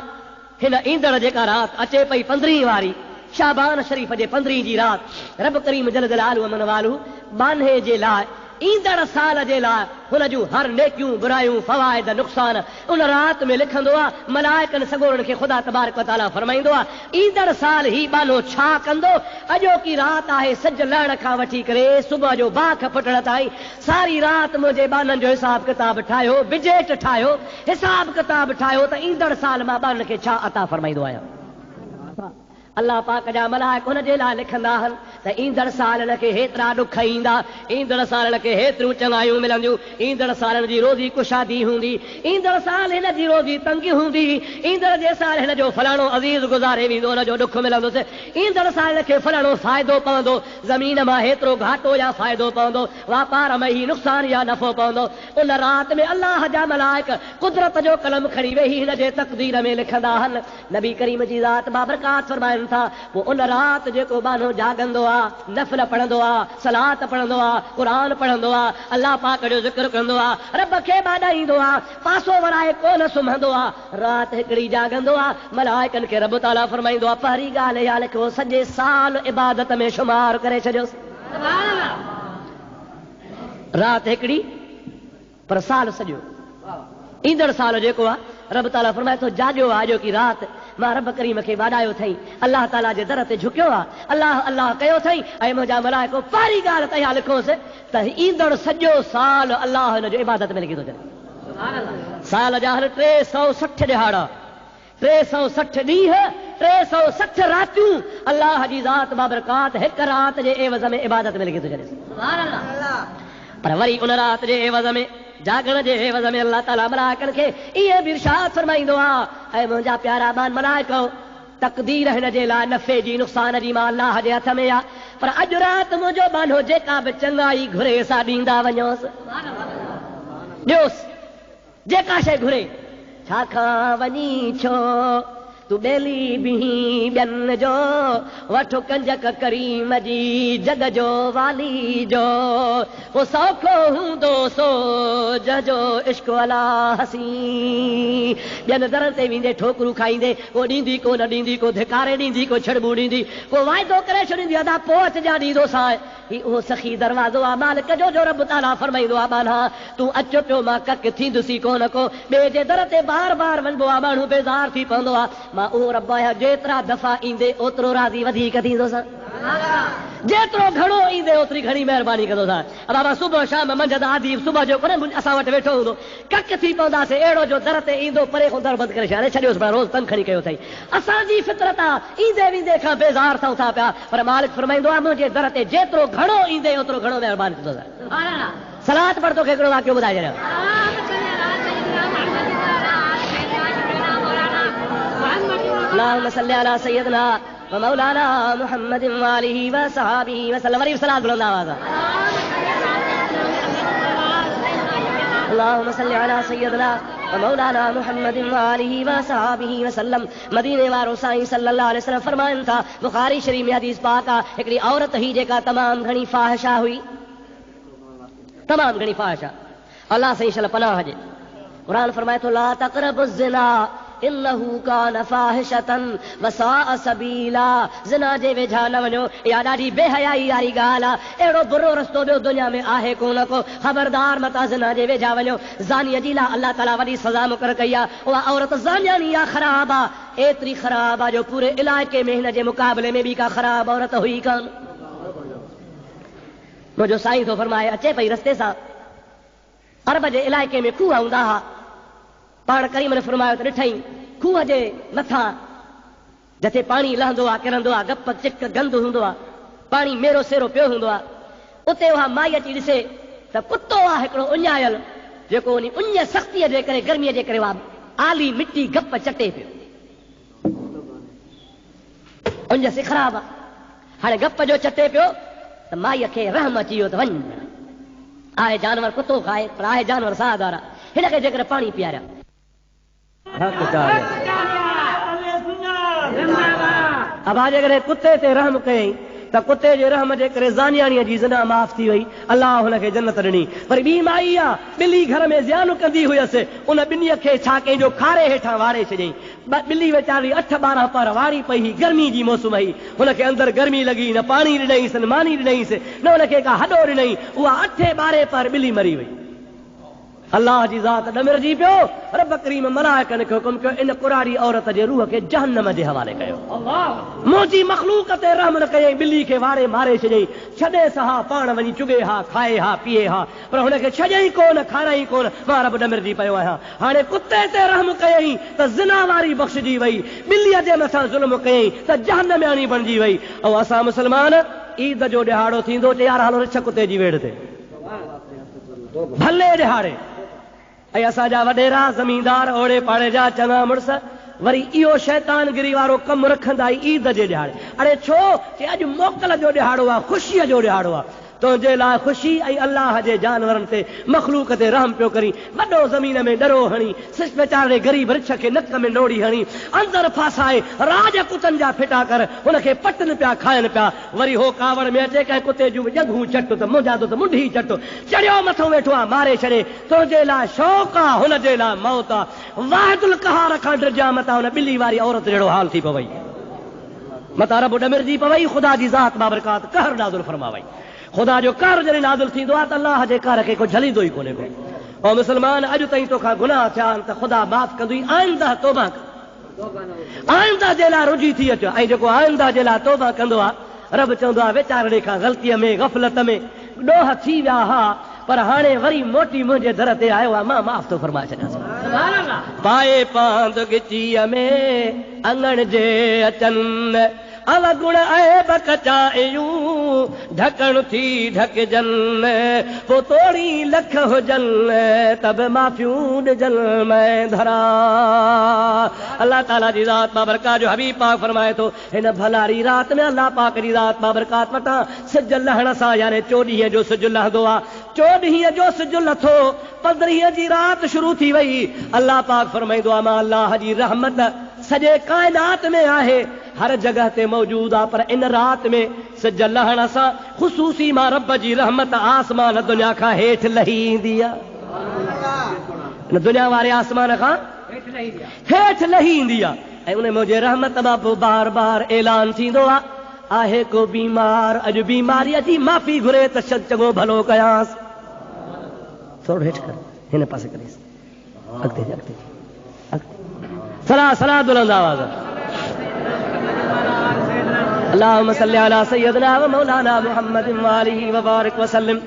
हिन ईंदड़ जेका राति अचे पई 15 वारी शाबान शरीफ़ जे 15 जी राति, रब करीम जल जलालहु व मनवालहु बान्हे जे लाइ, ईंदड़ साल जे लाइ हुन जूं हर नेकियूं बुरायूं फ़वाइद नुक़सान उन राति में लिखंदो आहे। मलाइकनि सगोरनि खे ख़ुदा तबारक व तआला फरमाईंदो आहे, ईंदड़ साल ही बानो छा कंदो। अॼोकी राति आहे सिज लहण खां वठी करे सुबुह जो बाख फुटण ताईं, सारी राति मुंहिंजे बाननि जो हिसाब किताब ठाहियो, बिजेट ठाहियो, हिसाब किताब ठाहियो त ईंदड़ साल मां बाननि खे छा अता फरमाईंदो आहियां। अल्लाह पाक जा मलाइक हुन जे लाइ लिखंदा आहिनि त ईंदड़ सालनि खे हेतिरा ॾुख ईंदा, ईंदड़ सालनि खे हेतिरियूं चङायूं मिलंदियूं, ईंदड़ सालनि जी रोज़ी कुशादी हूंदी, ईंदड़ साल हिन जी रोज़ी तंगी हूंदी, ईंदड़ जे साल हिन जो फलाणो अज़ीज़ गुज़ारे वेंदो, हुन जो ॾुख मिलंदुसि, ईंदड़ साल खे फलाणो फ़ाइदो पवंदो, ज़मीन मां हेतिरो घाटो या फ़ाइदो पवंदो, वापार में ही नुक़सान या नफ़ो पवंदो। उन राति में अल्लाह जा मलाइक कुदरत जो कलम खणी वेही हिन जे तक़दीर में लिखंदा आहिनि। नबी करीम जी ज़ात बाबरकात फरमाइनि था, पोइ उन राति जेको बानो जागंदो आहे, नफ़िल पढ़ंदो आहे, सलात पढ़ंदो आहे, क़ुरान पढ़ंदो आहे, अल्लाह पाक जो ज़िक्र कंदो आहे, रब खे ॿाॾाईंदो आहे, पासो वराए कोन सुम्हंदो आहे, राति हिकिड़ी जागंदो आहे, मलाइकनि खे रब ताला फरमाईंदो आहे पहिरीं ॻाल्हि इहा लिखो सॼे साल इबादत में शुमार करे छॾियोसि। राति हिकिड़ी पर साल सॼो, ईंदड़ साल जेको आहे रब ताला फरमाए थो जाॻियो आहे अॼो की राति मां रब करीम खे वाॾायो अथई, अल्लाह ताला जे दर ते झुकियो आहे, अल्लाह अल्लाह कयो अथई, ऐं मुंहिंजा मलाइको पहिरीं ॻाल्हि त इहा लिखोसि त ईंदड़ सॼो साल अल्लाह हिन जो इबादत में लॻी थो छॾे। साल जा हल 360 ॾिहाड़ा, 360 ॾींहं, 360 रातियूं अल्लाह जी ज़ात बाबरकात हिक राति जे एवज़ में इबादत में लॻी थो छॾे। पर वरी उन राति जे एवज़ में जागण जे एवज़ में अल्लाह ताला मलाइकनि खे इहे बि इरशाद फरमाईंदो आहे, ऐं मुंहिंजा प्यारा मान मलाइको तक़दीर हिन जे लाइ नफ़े जी नुक़सान जी मां अल्लाह जे हथ में आहे, पर अॼु राति मुंहिंजो बानो जेका बि चङाई घुरे सा ॾींदा वञोसि, ॾियोसि जेका शइ घुरे, छाखां वञी छो तू बेली बिही ॿियनि जो, वठो कंजक करीम जी जग जो वाली जो, वो सौखो हूंदो सो जजो इश्क वाला हसी। ॿियनि दरनि ते वेंदे ठोकरूं खाईंदे, को ॾींदी को न ॾींदी, को धिकारे ॾींदी, को छड़बू ॾींदी, को वाइदो करे छॾींदी, अदा पोइ अचजा ॾींदो साए, ही उहो सखी दरवाज़ो आहे मालिक जो, जो रब ताला फरमाईंदो आहे बाना तूं अचो पियो मां कक थींदुसी कोन को, ॿिए जे दर ते बार बार वञिबो आहे, माण्हू बेज़ार थी पवंदो आहे, मां उहो रब आहियां जेतिरा दफ़ा ईंदे ओतिरो राज़ी वधीक थींदोसां, जेतिरो घणो ईंदे ओतिरी घणी महिरबानी कंदोसां। बाबा सुबुह शाम मंझंदि आदि सुबुह जो कोन असां वटि वेठो हूंदो, कक थी पवंदासीं, अहिड़ो जो दर ते ईंदो परे खां दर बंदि करे छॾे छॾियोसि, पर रोज़ तंग खणी कयो अथई, असांजी फितरत आहे ईंदे वेंदे खां बेज़ार थियूं था पिया, पर मालिक फरमाईंदो आहे मुंहिंजे दर ते जेतिरो घणो ईंदे ओतिरो घणो महिरबानी कंदोसां। सलात पढ़ तोखे हिकिड़ो वाक़ियो ॿुधाए छॾियो। अल्लाहुम्मा सल्ली अला सय्यदना व मौलाना मुहम्मदिन व आलिहि व सहाबिहि व सल्लम। वरी सलात बुलंद आवाज़। अल्लाहुम्मा सल्ली अला सय्यदना व मौलाना मुहम्मदिन व आलिहि व सहाबिहि व सल्लम। मदीने वारो साईं सल्लल्लाहु अलैहि वसल्लम फरमाइनि था, बुखारी शरीफ में हदीस पाक आहे, हिकिड़ी औरत ही जेका तमामु घणी फाहिशा हुई, तमामु घणी फाहिशा, अल्लाह साईं शल पनाह हुजे। क़ुरान फरमाए थो ला तक़रबु ज़िना इन्नहु कान फाहिशतन वसाअ सबीला, ज़िना जे वेझा न वञो, इहा ॾाढी बेहयाई वारी ॻाल्हि आहे, अहिड़ो बुरो रस्तो ॿियो दुनिया में आहे कोन को, ख़बरदार मता ज़िना जे वेझा वञो। ज़ानीअ जी लाइ अल्लाह ताला वॾी सज़ा मुक़ररु कई आहे, उहा औरत ज़ानियानी आहे, ख़राब आहे, एतिरी ख़राब आहे जो पूरे इलाइक़े में हिन जे मुक़ाबले में ॿी का ख़राब औरत हुई कान। मुंहिंजो साईं थो फरमाए, अचे पई रस्ते सां, अरब जे इलाइक़े में खूह हूंदा हुआ, पाण करीम ने फरमायो त ॾिठई खूह जे मथां जिथे पाणी लहंदो आहे किरंदो आहे, गप चिक गंद हूंदो आहे, पाणी मेरो सेरो पियो हूंदो आहे, उते उहा माई अची ॾिसे त कुतो आहे हिकिड़ो उञायल, जेको उन उञ सख़्तीअ जे करे गर्मीअ जे करे उहा आली मिटी गप चटे पियो, उञ से ख़राब आहे, हाणे गप जो चटे पियो त माईअ खे रहम अची वियो त वञ, आहे जानवर कुतो खाए पर आहे जानवर साहदार, हिन खे जेकर पाणी पीआरिया अबा जेकॾहिं कुते ते रहम कयईं त कुते जे रहम जे करे ज़ानियाणीअ जी ज़िना माफ़ थी वई, अल्लाह हुनखे जन्नत ॾिनी। पर ॿी माई आहे, ॿिली घर में ज़ियान कंदी हुयसि, उन ॿिनीअ खे छा कंहिंजो खारे हेठां वाड़े छॾियईं, ॿिली वीचारी 8-12 पर वाड़ी पई हुई, गर्मी जी मौसम हुई, हुनखे अंदरि गर्मी लॻी, न पाणी ॾिनईंसि न मानी ॾिनईंसि, न हुनखे का हॾो ॾिनई, उहा 8-12 पर ॿिली मरी वई। अल्लाह जी ज़ात ॾमिरजी पियो। रब करीम मलाइकनि खे हुकुम कयो इन कुराड़ी औरत जे रूह खे जहन्नम जे हवाले कयो। मुंहिंजी मखलूक ते रहम न कयई, ॿिली खे वारे मारे छॾियई, छॾे सहा पाण वञी चुगे हा, खाए हा, पीए हा, पर हुनखे छॾियई कोन, खाराई कोन। मां रब ॾमिरजी पियो आहियां। हाणे कुते ते रहम कयई त ज़िना वारी बख़्शजी वई, ॿिलीअ जे मथां ज़ुल्म कयई त जहन्नम्याणी बणिजी वई। ऐं असां मुस्लमान ईद जो ॾिहाड़ो थींदो चए यार हलो रिछ कुते जी वेड़ ते भले ॾिहाड़े। ऐं असांजा वॾेरा ज़मींदार ओड़े पाड़े जा चङा मुड़ुस वरी इहो शैतानगिरी वारो कमु रखंदा ईद जे ॾिहाड़े। अड़े छो कि अॼु मोकल जो ॾिहाड़ो आहे, ख़ुशीअ जो ॾिहाड़ो आहे, तुंहिंजे लाइ ख़ुशी ऐं अल्लाह जे जानवरनि ते मखलूक ते रहम पियो करी। वॾो ज़मीन में डरो हणी, सिस वीचारे ग़रीब रिछ खे नक में नोड़ी हणी, अंदरि फासाए राज कुतनि जा फिटा कर हुनखे पटनि पिया खाइनि पिया। वरी हो कावड़ में अचे कंहिं कुते जूं जंघूं चट त मुंहिंजा त मुंडी चट, चढ़ियो मथो वेठो आहे मारे छॾे। तुंहिंजे लाइ शौक़ु आहे, हुनजे लाइ मौत आहे। वाहिदुल कहार खां डिॼा मथां हुन ॿिली वारी औरत जहिड़ो हाल थी पवई, मथां रब ॾमिरजी पवई। ख़ुदा जी ज़ात बाबरकात कहर नाज़िल फरमावई। ख़ुदा जो कहर जॾहिं नाज़िल थींदो आहे त अल्लाह जे कहर खे कोई झलींदो ई कोन्हे को। ऐं मुस्लमान अॼु ताईं तोखां गुनाह थिया आहिनि त ख़ुदा माफ़ कंदुई। आइंदा तौबा कर, आइंदा जे लाइ रुझी थी अचो। ऐं जेको आइंदा जे लाइ तौबा कंदो आहे, रब चवंदो आहे वीचारड़े खां ग़लतीअ में गफ़लत में ॾोह थी विया हा, पर हाणे वरी मोटी मुंहिंजे दर ते आयो आहे, मां माफ़ थो फरमाए छॾियां। पाए पांद गिचीअ में अंगण जे अचनि अवगुण ऐब कचायूं ढकण थी ढकजन पो तोड़ी लख हुजन तब माफ़ियूं ॾिजन मैं धरा। अल्लाह ताला जी ज़ात बाबरकात जो हबीब पाक फरमाए थो हिन भलारी रात में अल्लाह पाक जी ज़ात बाबरकात वटां सिज लहण सां यानी 14 जो सिज लहंदो आहे। 14 जो सिज लथो 15 जी रात शुरू थी वई। अल्लाह पाक फरमाईंदो आहे मां अल्लाह जी रहमत सॼे काइनात में आहे, हर जगह ते मौजूद आहे, पर इन रात में सिज लहण सां ख़ुसूसी मां रब जी रहमत आसमान दुनिया खां हेठि लही ईंदी आहे। दुनिया वारे आसमान खां हेठि लही ईंदी आहे ऐं उन मुंहिंजे रहमत मां पोइ बार बार ऐलान थींदो आहे को बीमार अॼु बीमारीअ जी माफ़ी घुरे त चङो भलो कयांसि। थोरो हेठि कर, हिन पासे करेसि, अॻिते अॻिते सला सला बुलंद आवाज़। अल्लाहुम्मा सल्ली अला सय्यदना व मौलाना मुहम्मद व आलिहि व बारिक वसल्लम।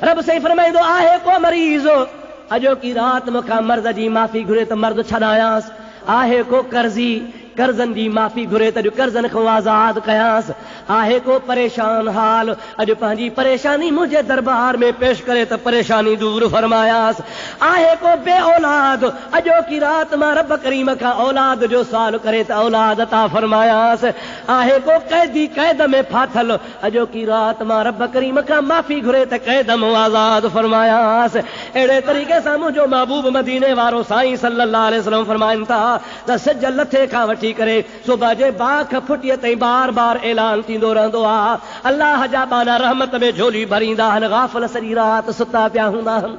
रब से फरमाईंदो आहे को मरीज़ अॼो की रात मूंखां मर्द जी माफ़ी घुरे त मर्द छॾायांसि, आहे को कर्ज़ी कर्ज़नि जी माफ़ी घुरे त अॼु कर्ज़नि खां आज़ाद कयांसि, आहे को परेशान हाल अॼु पंहिंजी परेशानी मुंहिंजे दरबार में पेश करे त परेशानी दूर फरमायांसि, आहे को बे औलाद अॼो की रात मां रब करीम खां औलाद जो सुवाल करे त औलाद अता फरमायांसि, आहे को कैदी कैद में फाथल अॼो की रात मां रब करीम खां माफ़ी घुरे त कैद मां आज़ाद फरमायांसि। अहिड़े तरीक़े सां मुंहिंजो महबूब मदीने वारो साईं सल्लल्लाहु अलैहि वसल्लम फरमाइनि था त सिज लथे खां वठी करे सुबह जे बाख फुटीअ ताईं बार बार ऐलान थींदो रहंदो आहे अल्लाह जा बाना रहमत में झोली भरींदा आहिनि। गाफ़िल सॼी राति सुता पिया हूंदा आहिनि,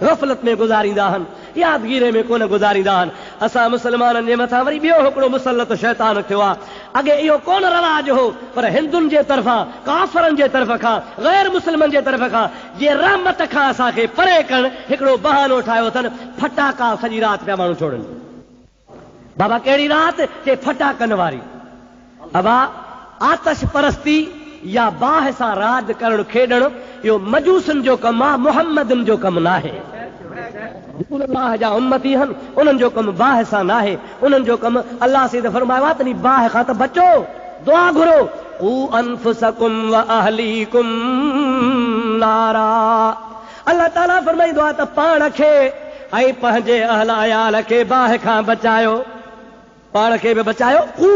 गफ़लत में गुज़ारींदा आहिनि, यादगीरे में कोन गुज़ारींदा आहिनि। असां मुस्लमाननि जे मथां वरी ॿियो हिकिड़ो मुसलत शैतान थियो आहे। अॻे इहो कोन रवाज हो, पर हिंदुनि जे तरफ़ां काफ़रनि जे तरफ़ खां गैर मुस्लिमनि जे तरफ़ खां जीअं रहमत खां असांखे परे करणु हिकिड़ो बहानो ठाहियो अथनि। फटाका सॼी राति पिया माण्हू छोड़नि। बाबा कहिड़ी राति चए फटाकनि वारी। अबा आतश परस्ती या बाह सां राज करणु खेॾणु इहो मजूसनि जो कमु आहे, मुहम्मदनि जो कमु नाहे। अल्लाह जा उम्मती आहिनि, उन्हनि जो कमु बाह सां नाहे, उन्हनि जो कमु अल्लाह से फरमायो आहे त बाह खां त बचो, दुआ घुरो ऊ अनफुसकुम व अहलीकुम नारा। अल्लाह ताला फरमाईंदो आहे त पाण खे ऐं पंहिंजे अहल अयाल खे बाह खां बचायो, पाण खे बि बचायो। ऊ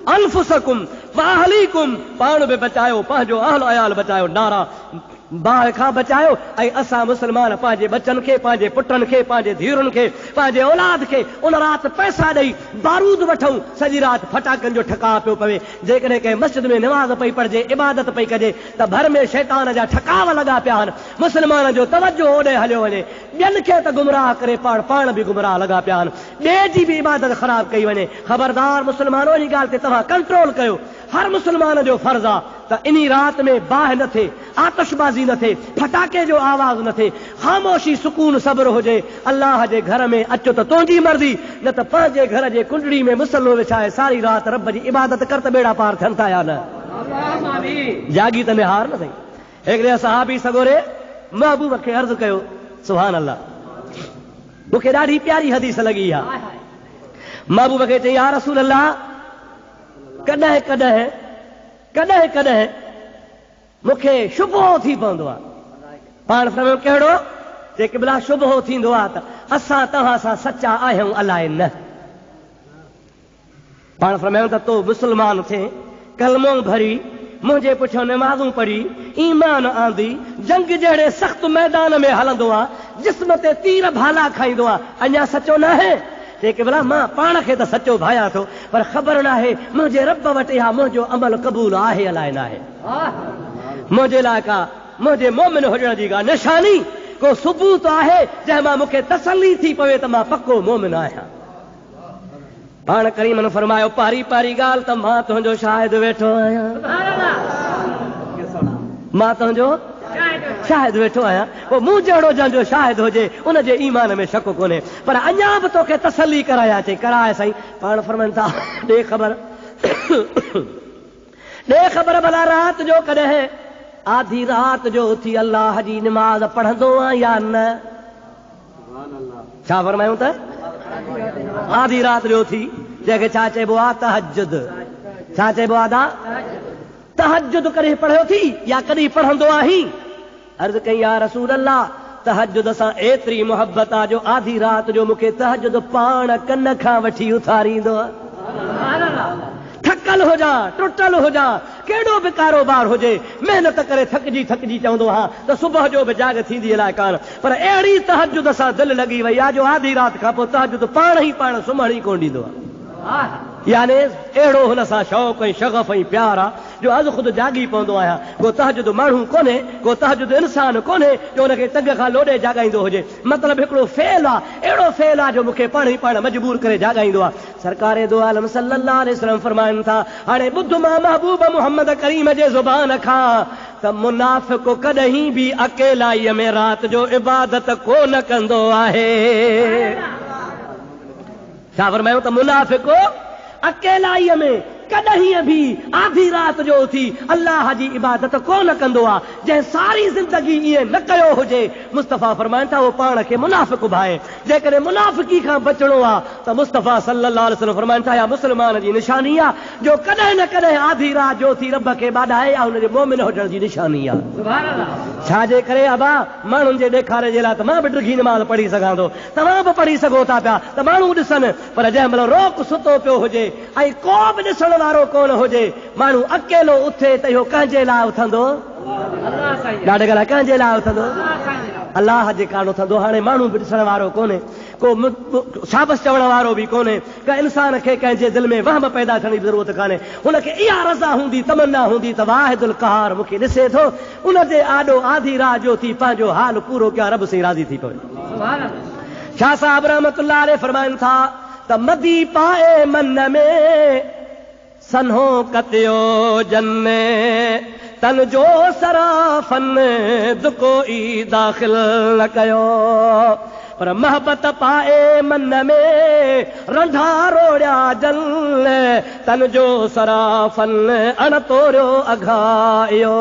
अनफुसकुम व अहलीकुम पाण बि बचायो, पंहिंजो अहल अयाल बचायो, नारा बाहि खां बचायो। ऐं असां मुस्लमान पंहिंजे बचनि खे, पंहिंजे पुटनि खे, पंहिंजे धीअरुनि खे, पंहिंजे औलाद खे उन राति पैसा ॾेई बारूद वठूं, सॼी राति फटाकनि जो ठका पियो पवे। जेकॾहिं कंहिं मस्जिद में नमाज़ पई पढ़जे, इबादत पई कजे त भर में शैतान जा ठकाव लॻा पिया आहिनि, मुस्लमान जो तवजो होॾे हलियो वञे, ॿियनि खे त गुमराह करे पाण बि गुमराह लॻा पिया आहिनि, ॿिए जी बि इबादत ख़राब कई वञे। ख़बरदार मुस्लमानो इन ॻाल्हि ते तव्हां कंट्रोल कयो। हर मुस्लमान जो फर्ज़ आहे त इन राति में बाहि न थिए, आतिशबाज़ी न थिए, फटाके जो आवाज़ न थिए, ख़ामोशी सुकून सब्र हुजे अल्लाह जे घर में अचो त तुंहिंजी मर्ज़ी न त पंहिंजे घर जे कुंडड़ी में मुसलो विछाए सारी रात रब जी इबादत कर त बेड़ा पार थियनि था या न जागी त निहार न सही हिकिड़े सहाबी सगोरे महबूब खे अर्ज़ कयो सुभान अल्लाह मूंखे ॾाढी प्यारी हदीस लॻी आहे महबूब खे चई या रसूल अल्लाह कॾहिं कॾहिं कॾहिं कॾहिं मूंखे शुबहो थी पवंदो आहे पाण फरमायो कहिड़ो जे क़िबला शुबहो थींदो आहे त असां तव्हां सां सचा आहियूं अलाए न पाण फरमायूं त तो मुस्लमान थिए कलमो भरी मुंहिंजे पुठियां नमाज़ूं पढ़ी ईमान आंदी जंग जहिड़े सख़्त मैदान में हलंदो आहे जिस्म ते तीर भाला खाईंदो आहे अञा सचो न आहे जेके भला मां पाण खे त सचो भायां थो पर ख़बर न आहे मुंहिंजे रब वटि इहा मुंहिंजो अमल क़बूल आहे अलाए न आहे मुंहिंजे लाइ का मुंहिंजे मोमिन हुजण जी का निशानी को सबूत आहे जंहिं मां मूंखे तसल्ली थी पवे त मां पको मोमिन आहियां पाण करीम ने फरमायो पारी पारी ॻाल्हि त मां तुंहिंजो शाहिद वेठो आहियां मां तुंहिंजो शाहिद वेठो आहियां पोइ मूं जहिड़ो जंहिंजो शाहिद हुजे उनजे ईमान में शक कोन्हे पर अञा बि तोखे तसल्ली करायां चई कराए साईं पाण फरमाइनि था ॾे ख़बर भला रात जो कॾहिं आधी रात जो उथी अल्लाह जी नमाज़ पढ़ंदो आहियां या न छा फरमायूं त आधी रात जो थी जंहिंखे छा चइबो आहे तहज्जुद छा चइबो आहे तहज्जुद कॾहिं पढ़ियो थी या कॾहिं पढ़ंदो आहीं अर्ज़ कई या रसूल अल्लाह तहज्जुद सां एतिरी मोहबत आहे जो आधी रात जो मूंखे तहज्जुद पाण कन खां वठी उथारींदो आहे थकल हुजां टुटल हुजां कहिड़ो बि कारोबार हुजे महिनत करे थकजी चवंदो हा त सुबुह जो बि जाग थींदी अलाए कान पर अहिड़ी तहज्जुद सां दिलि लॻी वई आहे जो आधी रात खां पोइ तहज्जुद पाण ई पाण सुम्हण ई कोन ॾींदो आहे यानी अहिड़ो हुन सां शौक़ ऐं शगफ़ ऐं प्यार आहे जो अॼु ख़ुदि जागी पवंदो आहियां को तहज्जुद माण्हू कोन्हे को तहज्जुद इंसान कोन्हे जो हुनखे टंग खां लोॾे जाॻाईंदो हुजे मतिलबु हिकिड़ो फेल आहे अहिड़ो फेल आहे जो मूंखे पाण ई पाण मजबूर करे जाॻाईंदो आहे सरकारे दो आलम सल्लल्लाहु अलैहि वसल्लम फरमाइनि था हाणे ॿुध मां महबूब मुहम्मद करीम जे ज़ुबान खां त मुनाफ़िक़ कॾहिं बि अकेलाईअ में राति जो इबादत कोन कंदो आहे छा फरमायूं त मुनाफ़िक़ अकेलाईअ में कॾहिं बि आधी रात जो उथी अल्लाह जी इबादत कोन कंदो आहे जंहिं सारी ज़िंदगी ईअं न कयो हुजे मुस्तफ़ा फरमाइनि था उहो पाण खे मुनाफ़िक़ भाए जेकॾहिं मुनाफ़िकी खां बचणो आहे त मुस्तफ़ा सल्लल्लाहु अलैहि वसल्लम फरमाइनि था या मुस्लमान जी निशानी आहे जो कॾहिं न कॾहिं आधी रात जो उथी रब खे ॿाॾाए या हुनजे मोमिन हुजण जी निशानी आहे छाजे करे अबा माण्हुनि जे ॾेखारे जे लाइ त मां बि ॾिघी नमाज़ पढ़ी सघां थो तव्हां बि पढ़ी सघो था पिया त माण्हू ॾिसनि पर जंहिं महिल रोक सुतो पियो हुजे ऐं को बि ॾिसण वारो कोन हुजे माण्हू अकेलो उथे त इहो कंहिंजे लाइ उथंदो ॾाढे ॻाल्हि कंहिंजे लाइ उथंदो अलाह जे कारण उथंदो हाणे माण्हू बि ॾिसण वारो कोन्हे को शाबस चवण वारो बि कोन्हे का इंसान खे कंहिंजे दिलि में वहम पैदा थियण जी ज़रूरत कान्हे हुनखे इहा रज़ा हूंदी तमन्ना हूंदी त वाहिदुल क़हार मूंखे ॾिसे थो उनजे आॾो आधी रात जो थी पंहिंजो हाल पूरो कयां रब सां राज़ी थी पवे शाह साहिब रहमतुल्लाह अलैहि फरमाइनि था त मदी पाए मन में सन्हो कतियो जन्ने तन जो सराफन दुको ई दाख़िल न कयो पर मोहबत पाए मन में रंधा रोड़िया जल तन जो सराफन अण तोरियो अघायो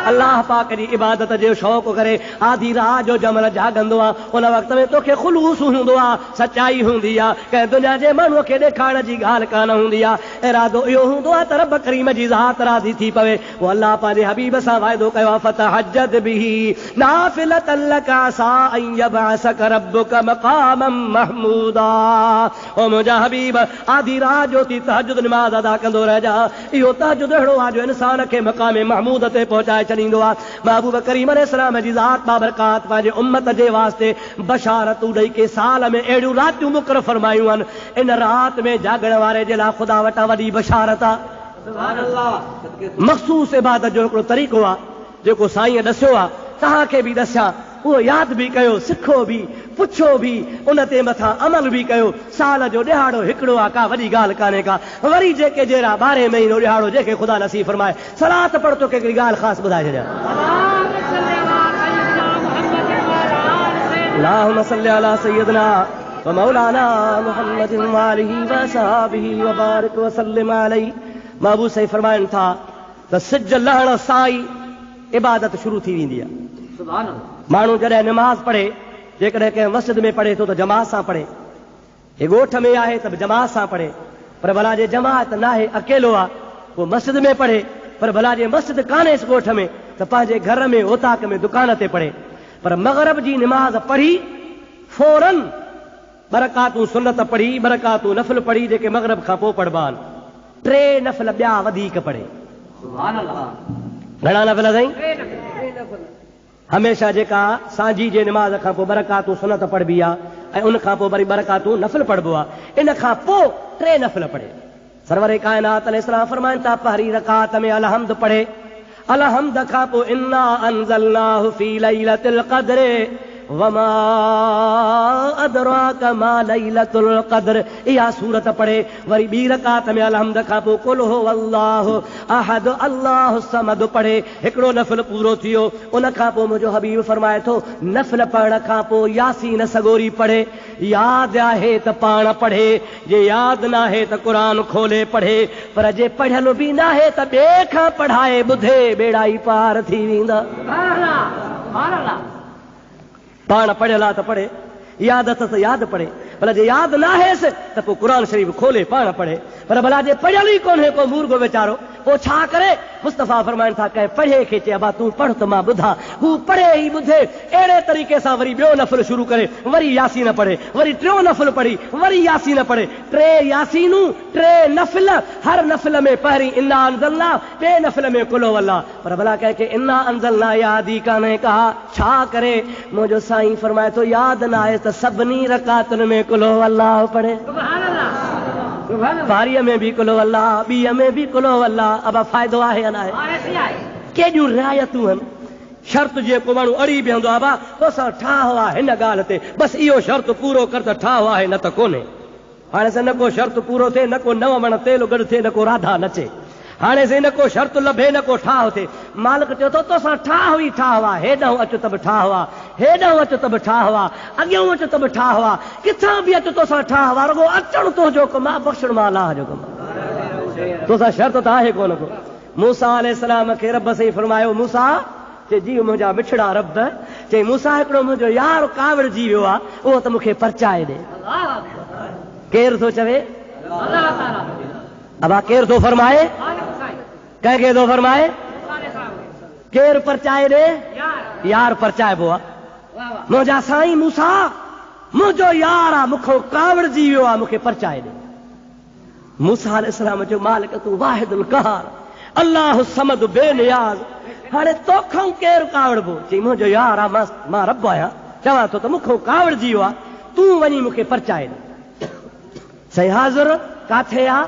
अल्लाह पाक जी इबादत जो शौक़ करे आधी रात जो जमल जागंदो आहे उन वक़्त में तोखे ख़ुलूस हूंदो आहे सचाई हूंदी आहे कंहिं दुनिया जे माण्हूअ खे ॾेखारण जी ॻाल्हि कान हूंदी आहे इरादो इहो हूंदो आहे त रब करीम जी ज़ात राज़ी थी पवे उहो अल्लाह पंहिंजे हबीब सां वाइदो कयो आहे फतहज्जद बिही नाफ़िलतन लक असा अन यबअसक रब्बुक मक़ामम महमूदा ओ मुंहिंजा हबीब आधी रात जो थी तहज्जुद नमाज़ अदा कंदो रहिजा इहो तहज्जुद अहिड़ो आहे जो इंसान खे मक़ाम महमूद ते पहुचाए छॾींदो आहे महबूब करीम अलैहिस्सलाम जी ज़ात बाबरकात पंहिंजे उम्मत जे वास्ते बशारतूं ॾेई के साल में अहिड़ियूं रातियूं मुक़ररु फरमायूं आहिनि इन रात में जागण वारे जे लाइ ख़ुदा वटां वॾी बशारत आहे मख़सूस इबादत जो हिकिड़ो तरीक़ो आहे जेको साईं ॾसियो आहे तव्हांखे बि ॾसियां उहो यादि बि कयो सिखो बि पुछो बि उन ते मथां अमल बि कयो साल जो ॾिहाड़ो हिकिड़ो आहे का वॾी ॻाल्हि कान्हे का वरी जेके जहिड़ा 12 महीनो ॾिहाड़ो जेके ख़ुदा नसीब फरमाए सलात पढ़ तोखे हिकिड़ी ॻाल्हि ख़ासि ॿुधाए छॾियां अल्लाहुम्मा सल्लि अला सय्यदना व मौलाना मुहम्मदिन व आलिहि व सहाबिहि व बारिक व सल्लिम अलैहि। महबूब सही फरमाइनि था त सिज लहण सां ई इबादत शुरू थी वेंदी आहे। सुभान अल्लाह। माण्हू जॾहिं निमाज़ पढ़े, जेकॾहिं कंहिं मस्जिद में पढ़े थो त जमात सां पढ़े, हे ॻोठ में आहे त जमात सां पढ़े, पर भला जे जमात न आहे, अकेलो आहे, पोइ मस्जिद में पढ़े, पर भला जे मस्जिद कान्हे इस ॻोठ में त पंहिंजे घर में ओताक में दुकान ते पढ़े। पर मग़रिब जी निमाज़ पढ़ी फौरन बरकातूं सुन्नत पढ़ी, बरकातूं नफ़िल पढ़ी, जेके मग़रिब खां पोइ पढ़बा आहिनि, 3 नफ़िल ॿिया वधीक पढ़े। सुभान अल्लाह। घणा नफ़िल साईं? हमेशा जेका सांझी जे निमाज़ खां पोइ बरकातूं सुन्नत पढ़बी आहे ऐं उन खां पोइ वरी बरकातूं नफ़िल पढ़बो आहे, इन खां पोइ 3 नफ़िल पढ़े। सरवर कायनात अलैहिस्सलाम फरमाइनि था पहिरीं रकात में अलहम्द पढ़े, अलहम्द खां पोइ इन्ना अंज़लनाहु फी लैलतिल क़द्र वमा अदराक मा लैलतुल क़द्र, इहा सूरत पढ़े। वरी ॿी रकात में अलहम्द खां पोइ कुल हु अल्लाहु अहद अल्लाहु समद पढ़े। हिकिड़ो नफ़िल पूरो थियो। उन खां पोइ मुंहिंजो हबीब फरमाए थो नफ़िल पढ़ण खां पोइ यासीन सगोरी पढ़े। यादि आहे त पाण पढ़े, जे यादि न आहे त क़ुरान खोले पढ़े, पर जे पढ़ियल बि न आहे त ॿिए खां पढ़ाए ॿुधे, बेड़ा ई पार थी वेंदा। पाण पढ़ियल आहे त पढ़े, यादि अथसि त यादि पढ़े, भला जे यादि न आहेसि त पोइ क़ुरान शरीफ़ खोले पाण पढ़े, पर भला जे पढ़ियल ई कोन्हे को मूर्गो वीचारो, पोइ छा करे? मुस्तफ़ा फरमाइनि था कंहिं पढ़े खे चए अबा तूं पढ़ त मां ॿुधां, हू पढ़े ई ॿुधे। अहिड़े तरीक़े सां वरी ॿियो नफ़िल शुरू करे, वरी यासीन पढ़े, वरी टियों नफ़िल पढ़ी, वरी यासीन पढ़े। 3 यासीनूं, 3 नफ़िल, हर नफ़िल में पहिरीं इन्ना अंज़लना, ॿिए नफ़िल में कुल हु अल्लाह। पर भला कंहिंखे इन्ना अंज़लना यादि ई कान्हे का, छा करे? मुंहिंजो साईं फरमाए थो यादि न आहे त सभिनी रकातुनि में कुल हु अल्लाह पढ़े। बारीअ में बि कुल हु अल्लाह, ॿीअ में बि कुल हु अल्लाह। अब फ़ाइदो आहे या न आहे? केॾियूं रिआयतूं आहिनि। शर्त जेको माण्हू अड़ी बीहंदो आहे, तोसां ठाह आहे हिन ॻाल्हि ते, बसि इहो शर्त पूरो कर त ठाह आहे, न त कोन्हे। हाणे से न को शर्त पूरो थिए, न को 9 मण तेल गॾु थिए, न को राधा नचे। हाणे से न को शर्त लभे, न को ठाह थिए। मालिक चयो थो तोसां ठाह ई ठाह आहे, हेॾां अचु त बि ठाह आहे, हेॾां अचु त बि ठाह आहे, अॻियां अचु त बि ठाह आहे, किथां बि अचु तोसां ठाह आहे, रुॻो अचणु तुंहिंजो कमु आहे, बख़्शण मां अलाह जो कमु आहे। तोसां शर्त त आहे कोन को। मूसा अलैहिस्सलाम खे रब साईं फरमायो, मूसा चई जी मुंहिंजा मिठड़ा रब, चई मूसा हिकिड़ो मुंहिंजो यार कावड़जी वियो आहे, उहो त मूंखे परचाए ॾे। केरु थो चवे? अबा केरु थो फरमाए? कंहिंखे थो फरमाए? केरु परचाए ॾे? यार परचाइबो आहे। मुंहिंजा साईं मूसा मुंहिंजो यार आहे, मूंखां कावड़जी वियो आहे, मूंखे परचाए ॾे। मूसा अलैहिस्सलाम जो मालिक तूं वाहिदुल क़हार, अल्लाह समद बेनियाज़, हाणे तोखां केरु कावड़बो? चई मुंहिंजो यार आहे, मां रब आहियां, चवां थो त मूंखां कावड़जी वियो आहे, तूं वञी मूंखे परचाए ॾे। सही हाज़िर काथे आहे?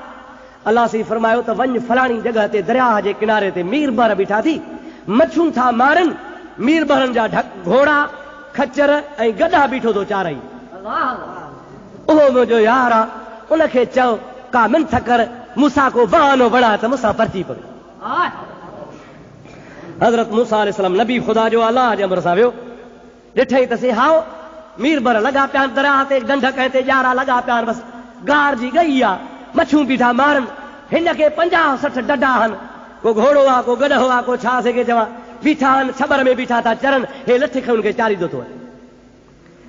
अलाह साईं फरमायो त वञ फलाणी जॻह ते दरिया जे किनारे ते मीर बर बीठा थी, मच्छूं था मारनि, मीर बरनि जा घोड़ा खच्चर ऐं गॾा बीठो थो चारई। उहो मुंहिंजो यार आहे, उनखे चओ का मिंथ कर, मूंसां को बहानो बणा त मूंसां परची पवे। हज़रत मूसा अलैहिस्सलाम नबी ख़ुदा जो अलाह जे अमर सां वियो, ॾिठई त से हाओ मीर बर लॻा पिया आहिनि दरिया ते, ढंढ कंहिं ते ॼारा लॻा पिया आहिनि, बसि गार जी गई आहे, मच्छूं बीठा मारनि। हिन खे 50-60 डडा आहिनि, को घोड़ो आहे, को गॾो आहे, को छा से खे चवां, बीठा आहिनि, छबर में बीठा था चरनि, हे लठ खे हुनखे चारींदो थो वञे।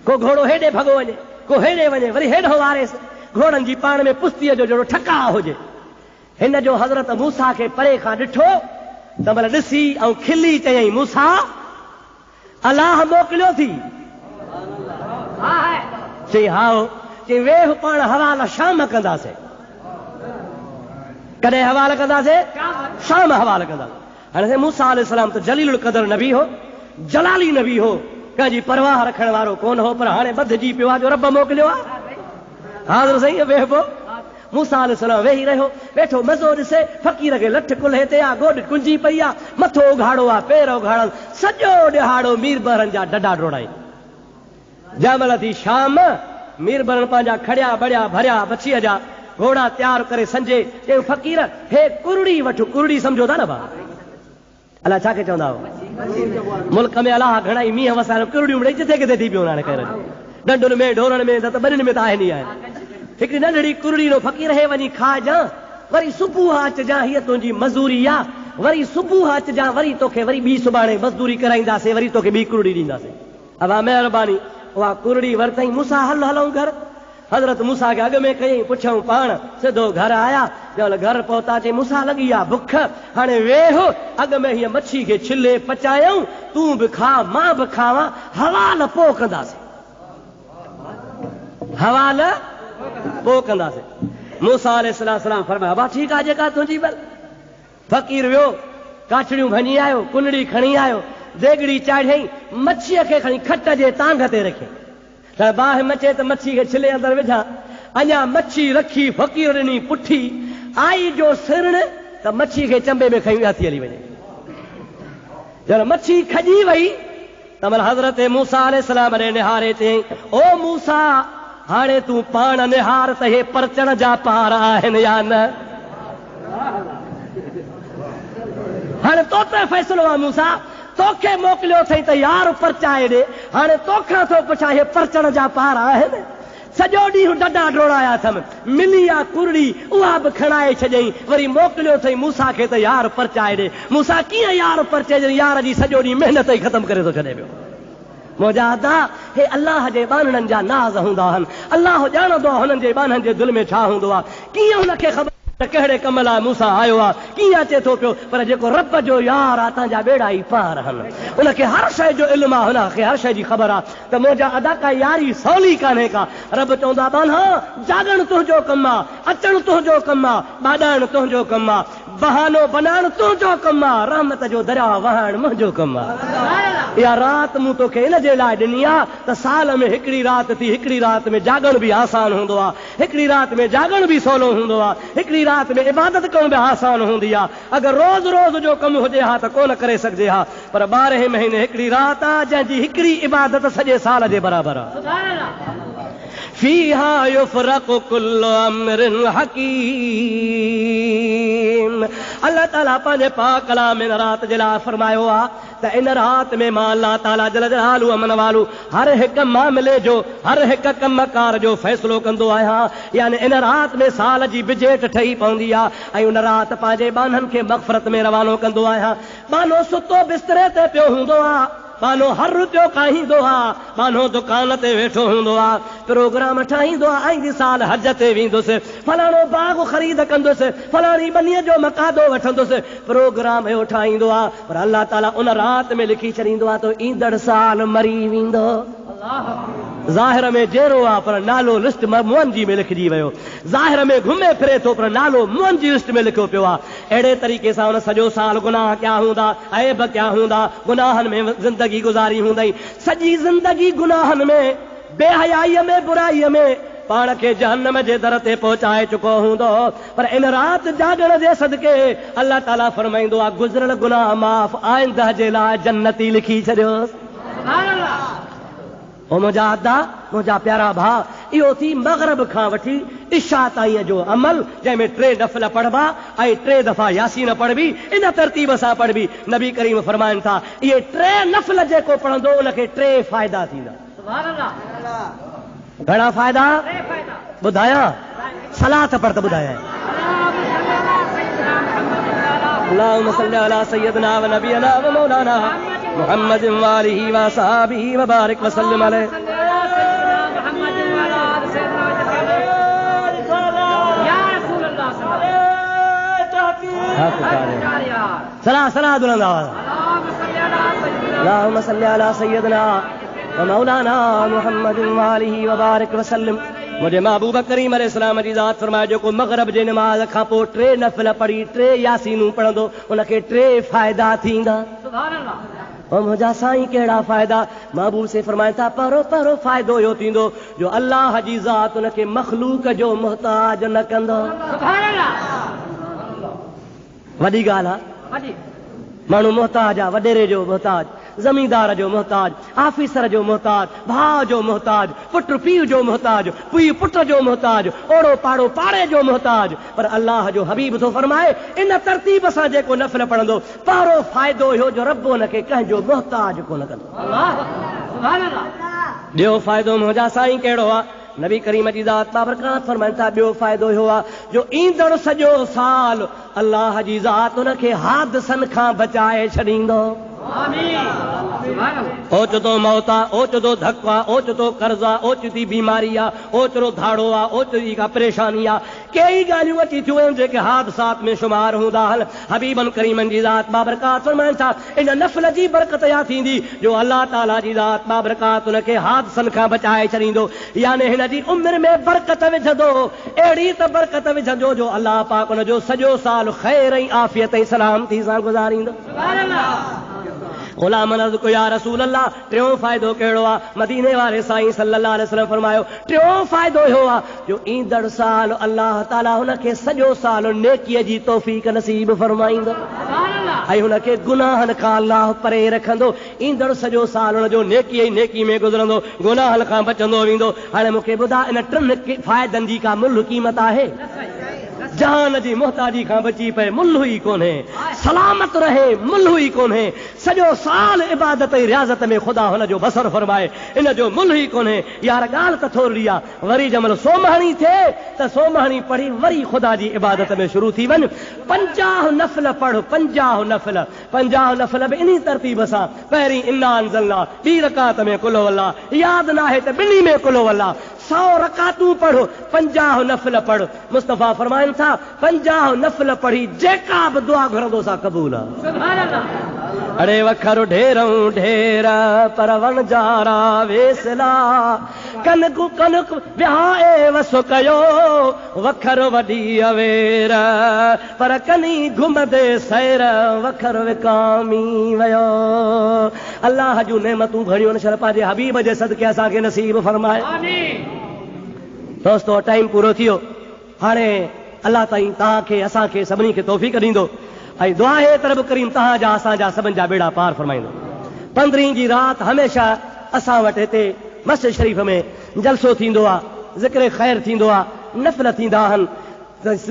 को घोड़ो हेॾे भॻो वञे, को हेॾे वञे, वरी हेॾो वारेसि। घोड़नि जी पाण में पुस्तीअ जो जहिड़ो ठका हुजे। हिन जो हज़रत मूसा खे परे खां ॾिठो त भला ॾिसी ऐं खिली चयईं, मूसा अलाह मोकिलियो थी? चई हाओ। चई वेह पाण हवाला शाम कंदासीं। कॾहिं हवाला कंदासीं? शाम हवाला कंदासीं। हाणे मूसा अलैहिस्सलाम त जलीलुल क़दर नबी हो, जलाली नबी हो, कंहिंजी परवाह रखण वारो कोन हो, पर हाणे बधिजी पियो आहे जो रब मोकिलियो आहे। हाज़िर साईं वेहबो। मूसा अलैहिस्सलाम वेही रहियो, वेठो मज़ो ॾिसे, फ़क़ीर खे लठ कुल्हे ते आहे, गोॾ कुंजी पई आहे, मथो उघाड़ो आहे, पेर उघाड़नि, सॼो ॾिहाड़ो मीर बरनि जा डडा डोड़ाई। जंहिं थी शाम, मीर बरनि पंहिंजा खड़िया बड़िया भरिया बछीअ जा घोड़ा तयारु करे संजे चयूं फ़क़ीर हे कुरड़ी वठो। कुरड़ी सम्झो था न भाउ? अलाए छा खे चवंदा हो? मुल्क में अलाह घणाई मींहं वसायो किरड़ियूं मिड़ई जिथे किथे थी पियो हाणे ख़ैर डंडुनि में ढोरनि में त ॿनियुनि में त आहे नी आहे हिकिड़ी नंढड़ी कुरड़ी नो फ़क़ीर हे वञी खाइजां वरी सुबुह अचजां हीअ तुंहिंजी मज़दूरी आहे वरी सुबुह अचजां वरी तोखे वरी ॿी सुभाणे मज़दूरी कराईंदासीं वरी तोखे ॿी कुरड़ी ॾींदासीं अबा महिरबानी उहा कुरड़ी वरितई मूंसा हल हलूं घर हज़रत मूसा खे अॻु में कयईं पुछऊं पाण सिधो घर आया जंहिं घर पहुता चई मूसा लॻी आहे बुख हाणे वेह अॻु में हीअ मच्छी खे छिले पचायूं तूं बि खा मां बि खावां हवाल पोइ कंदासीं हवाल पोइ कंदासीं मूसा अलैहिस्सलाम फरमाया बा ठीकु आहे जेका तुंहिंजी बल फ़क़ीर वियो काछड़ियूं भञी आयो कुनड़ी खणी आयो देगड़ी चाढ़ियईं मच्छीअ खे खणी खट जे तांग ते रखियईं त बाहि मचे त मच्छी खे छिले अंदरि विझां अञा मच्छी रखी फ़क़ीर ॾिनी पुठी आई जो सिरण त मच्छी खे चंबे में खई हथी हली वञे जॾहिं मच्छी खॼी वई त महिल हज़रत मूसा अलैहिस्सलाम ॾे निहारे चयईं ओ मूसा हाणे तूं पाण निहार त हे परचण जा पार आहिनि या न हाणे तो ते फ़ैसिलो आहे मूसा तोखे मोकिलियो अथई त यार परचाए ॾे हाणे तोखां थो पुछां हे परचण जा पार आहिनि सॼो ॾींहुं डॾा डोड़ाया अथमि मिली आहे कुरड़ी उहा बि खणाए छॾियईं वरी मोकिलियो अथई मूसा खे त यार परचाए ॾे मूसा कीअं यार परचाए यार जी सॼो ॾींहुं महिनत ई ख़तमु करे थो छॾे पियो मोजादा हे अल्लाह जे बाननि जा नाज़ हूंदा आहिनि अल्लाह ॼाणंदो आहे हुननि जे बाननि जे दिलि में छा हूंदो आहे कीअं हुनखे ख़बर कहिड़े कम लाइ मूंसां आयो आहे कीअं अचे थो पियो पर जेको रब जो यार आहे तव्हांजा बेड़ा ई पार आहिनि उनखे हर शइ जो इल्मु आहे हुनखे हर शइ जी ख़बर आहे त मुंहिंजा अदा का यारी सवली कान्हे का रब चवंदा बाना जाॻणु तुंहिंजो कमु आहे अचणु तुंहिंजो कमु आहे ॿाॾाइणु तुंहिंजो कमु आहे बहानो बनाइणु तुंहिंजो कमु आहे रहमत जो दरिया वहणु मुंहिंजो कमु आहे इहा राति मूं तोखे इन जे लाइ ॾिनी आहे त साल में हिकिड़ी राति थी हिकिड़ी राति में जाॻणु बि आसान हूंदो आहे हिकिड़ी राति में जाॻणु बि सवलो हूंदो आहे हिकिड़ी रात में इबादत करण बि आसान हूंदी आहे अगरि रोज़ रोज़ जो कमु हुजे हा त कोन करे सघिजे हा पर 12 महीने हिकिड़ी रात आहे जंहिंजी हिकिड़ी इबादत सॼे साल जे बराबरि आहे फीहा युफ़रक़ु कुल्लु अम्रिन हकीम अल्लाह ताला पंहिंजे पाक कलाम में रात जे लाइ फरमायो आहे त इन राति में मां अल्लाह ताला जल जलालु अमन वालू हर हिकु मामले जो हर हिकु कमकार जो फ़ैसिलो कंदो आहियां यानी इन राति में साल जी बिजेट ठही पवंदी आहे ऐं उन राति पंहिंजे बाननि खे मग़फ़रत में रवानो कंदो आहियां बानो सुतो बिस्तरे ते पियो हूंदो आहे बानो हर रुपयो खाईंदो आहे बानो दुकान ते वेठो हूंदो आहे प्रोग्राम ठाहींदो आहे आईंदे साल हज ते वेंदुसि फलाणो बाग ख़रीद कंदुसि फलाणी बनीअ जो मकादो वठंदुसि प्रोग्राम इहो ठाहींदो आहे पर अल्लाह ताला उन राति में लिखी छॾींदो आहे त ईंदड़ साल मरी वेंदो ज़ाहिर में जहिड़ो आहे पर नालो लिस्ट मुअनि जी में लिखिजी वियो ज़ाहिर में घुमे फिरे थो पर नालो मुअनि जी लिस्ट में लिखियो पियो आहे अहिड़े तरीक़े सां हुन सॼो साल गुनाह क्या हूंदा ऐब क्या हूंदा गुनाहनि में ज़िंदगी गुज़ारी हूंदई सॼी ज़िंदगी गुनाहनि में बेहयाईअ में बुराईअ में पाण खे जहन्नम जे दर ते पहुचाए चुको हूंदो पर इन राति जाॻण जे सदके अल्लाह ताला फरमाईंदो आहे गुज़िरियल गुनाह माफ़ आइंदह जे लाइ जन्नती लिखी छॾियोसि ओ मुंहिंजा अदा मुंहिंजा प्यारा भाउ इहो थी मग़रब खां वठी इशा ताईं जो अमल जंहिंमें 3 नफ़िल पढ़बा ऐं 3 दफ़ा यासीन पढ़बी इन तरतीब सां पढ़बी नबी करीम फरमाइनि था इहे 3 नफ़िल जेको पढ़ंदो उनखे 3 फ़ाइदा थींदा घणा फ़ाइदा ॿुधायां सलात पढ़ त ॿुधायां अल्लाहुम्म सल्लि अला सय्यदना व नबियना व मौलाना मुहम्मद व आलिहि व असहाबिहि व बारिक व सल्लिम अलैहि सला सला बुलंद आवाज़ अल्लाहुम्म सल्लि अला सय्यदना व मौलाना मुहम्मद व आलिहि व बारिक व सल्लिम मुझे महबूब करीम अलैहिस्सलाम जी ज़ात फरमाए जेको मग़रिब जे नमाज़ खां पोइ 3 नफ़िल पढ़ी 3 यासीनूं पढ़ंदो उनखे 3 फ़ाइदा थींदा सुभान अल्लाह ओ मुंहिंजा साईं कहिड़ा फ़ाइदा महबूब से फरमाइनि था पहिरों फ़ाइदो इहो थींदो जो अल्लाह जी ज़ात उनखे मख़लूक जो मुहताज न कंदो सुभान अल्लाह वॾी ॻाल्हि आहे माण्हू मुहताज आहे वॾेरे जो मुहताज ज़मींदार जो मोहताज, आफिसर जो मोहताज, भाउ जो मोहताज, पुट पीउ जो मोहताज, पीउ पुट जो मोहताज, ओड़ो पाड़ो पाड़े जो मोहताज। पर अल्लाह जो हबीब थो फरमाए इन तरतीब सां जेको नफ़िल पढ़ंदो पहिरों फ़ाइदो इहो जो रब हुनखे कंहिंजो मोहताज कोन कंदो। ॿियो फ़ाइदो मुंहिंजा साईं कहिड़ो आहे? नबी करीम जी ज़ात बाबरकात फरमाइनि था ॿियो फ़ाइदो इहो आहे जो ईंदड़ सॼो साल अल्लाह जी ज़ात हुनखे हादसनि खां बचाए छॾींदो। ओचितो मौत आहे, ओचितो धकु आहे, ओचितो कर्ज़ आहे, ओचिती बीमारी आहे, ओचितो धाड़ो आहे, ओचिती का परेशानी आहे, कई ॻाल्हियूं अची थियूं आहिनि जेके हादसात में शुमार हूंदा आहिनि। हबीबन करीमन जी ज़ात बाबरकात फरमाइनि था इन नफ़िल जी बरकत या थींदी जो अल्लाह ताला जी ज़ात बाबरकात हुनखे हादसनि खां बचाए छॾींदो। याने हिन जी उमिरि में बरकत विझंदो, अहिड़ी त बरकत विझंदो जो अल्लाह पाक हुनजो सॼो साल ख़ैर ऐं आफ़ियत ऐं सलामती सां गुज़ारींदो। गुलाम अर्ज़ को या रसूल अल्लाह टियों फ़ाइदो कहिड़ो आहे? मदीने वारे साईं सल्लल्लाहु अलैहि वसल्लम फरमायो टियों फ़ाइदो इहो आहे जो ईंदड़ साल अल्लाह ताला हुनखे सॼो साल नेकीअ जी तौफ़ीक़ नसीब फरमाईंदो ऐं हुनखे गुनाहनि खां अल्लाह परे रखंदो। ईंदड़ सॼो साल हुनजो नेकी ई नेकी में गुज़रंदो, गुनाहनि खां बचंदो वेंदो। हाणे मूंखे ॿुधा इन टिनि फ़ाइदनि जी का मुल्ह क़ीमत आहे? जान जी मोहताजी खां बची पए मुल्ह ई कोन्हे, सलामत रहे मुल्ह ई कोन्हे, सॼो साल इबादत ऐं रियाज़त में ख़ुदा हुनजो बसर फरमाए इन जो मुल्ह ई कोन्हे। यार ॻाल्हि त थोरी आहे, वरी जंहिंमहिल सोमहणी थिए त सोमहणी पढ़ी वरी ख़ुदा जी इबादत में शुरू थी वञ। 50 नफ़िल पढ़, 50 नफ़िल बि इन तरतीब सां। पहिरीं इन्ना अंज़लना, ॿी रकात में कुल वल्ला, यादि न आहे त ॿिनी में कुल वल्ला, 100 रकातूं पढ़ो, 50 नफ़िल पढ़। मुस्तफ़ा फरमाइनि था 50 नफ़िल पढ़ी जेका बि दुआ घुरंदो सा क़बूल आहे। अड़े वखर ढेरऊं ढेर पर वन जारा वेसला, कनकु कनक विहाए वसो कयो वखर वॾी अवेर, पर कनी घुमदे सैर वखर विकामी वियो। अल्लाह जूं नेमतूं घणियूं शर पंहिंजे हबीब जे सदके असांखे नसीब फरमाए। दोस्तो टाइम पूरो थियो, हाणे अल्लाह ताईं तव्हांखे असांखे सभिनी खे तौफ़ीक़ ॾींदो ऐं दुआ है त रब करीम तव्हांजा असांजा सभिनि जा बेड़ा पार फरमाईंदो। 15 जी राति हमेशह असां वटि हिते मस्जिद शरीफ़ में जलसो थींदो आहे, ज़िक्र ख़ैर थींदो आहे, नफ़िल थींदा आहिनि,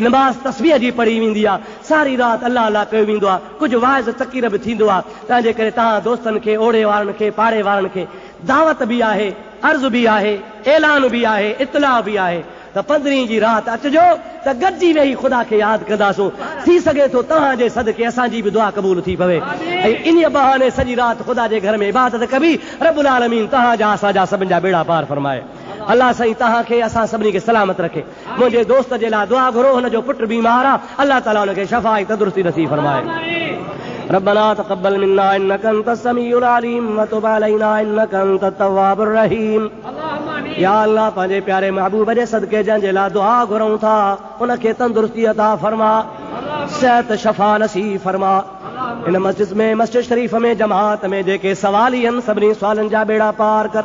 नमाज़ तस्बीह जी पढ़ी वेंदी आहे, सारी राति अल्लाह अल्लाह कयो वेंदो आहे, कुझु वाइज़ तक़रीर बि थींदो आहे। तंहिंजे करे तव्हां दोस्तनि खे, ओड़े वारनि खे, पाड़े वारनि खे दावत बि आहे, अर्ज़ बि आहे, ऐलान बि आहे, इतला बि आहे त 15 जी राति अचिजो त गॾिजी वेही ख़ुदा खे यादि कंदासूं। थी सघे थो तव्हांजे सदके असांजी बि दुआ क़बूल थी पवे ऐं इन बहाने सॼी राति ख़ुदा जे घर में इबादत कबी। रब्बुल आलमीन तव्हांजा असांजा सभिनि जा बेड़ा पार फरमाए। अल्लाह साईं तव्हांखे असां सभिनी खे सलामत रखे। मुंहिंजे दोस्त जे लाइ दुआ घुरो, हुनजो पुटु बीमार आहे, अल्लाह ताला हुनखे शफ़ा ऐं तंदुरुस्ती नसीब फरमाए। रब्बना तक़ब्बल मिन्ना इन्नका अंतस समीउल अलीम व तुब अलैना इन्नका अंतत तव्वाबुर रहीम। या अल्लाह पंहिंजे प्यारे महबूब जे सदके जंहिंजे लाइ दुआ घुरऊं था उनखे तंदुरुस्ती अता फरमा, सेहत शफ़ा नसीब फरमा। इन मस्जिद शरीफ़ में जमात में जेके सवाली आहिनि सभिनी सवालनि जा बेड़ा पार कर,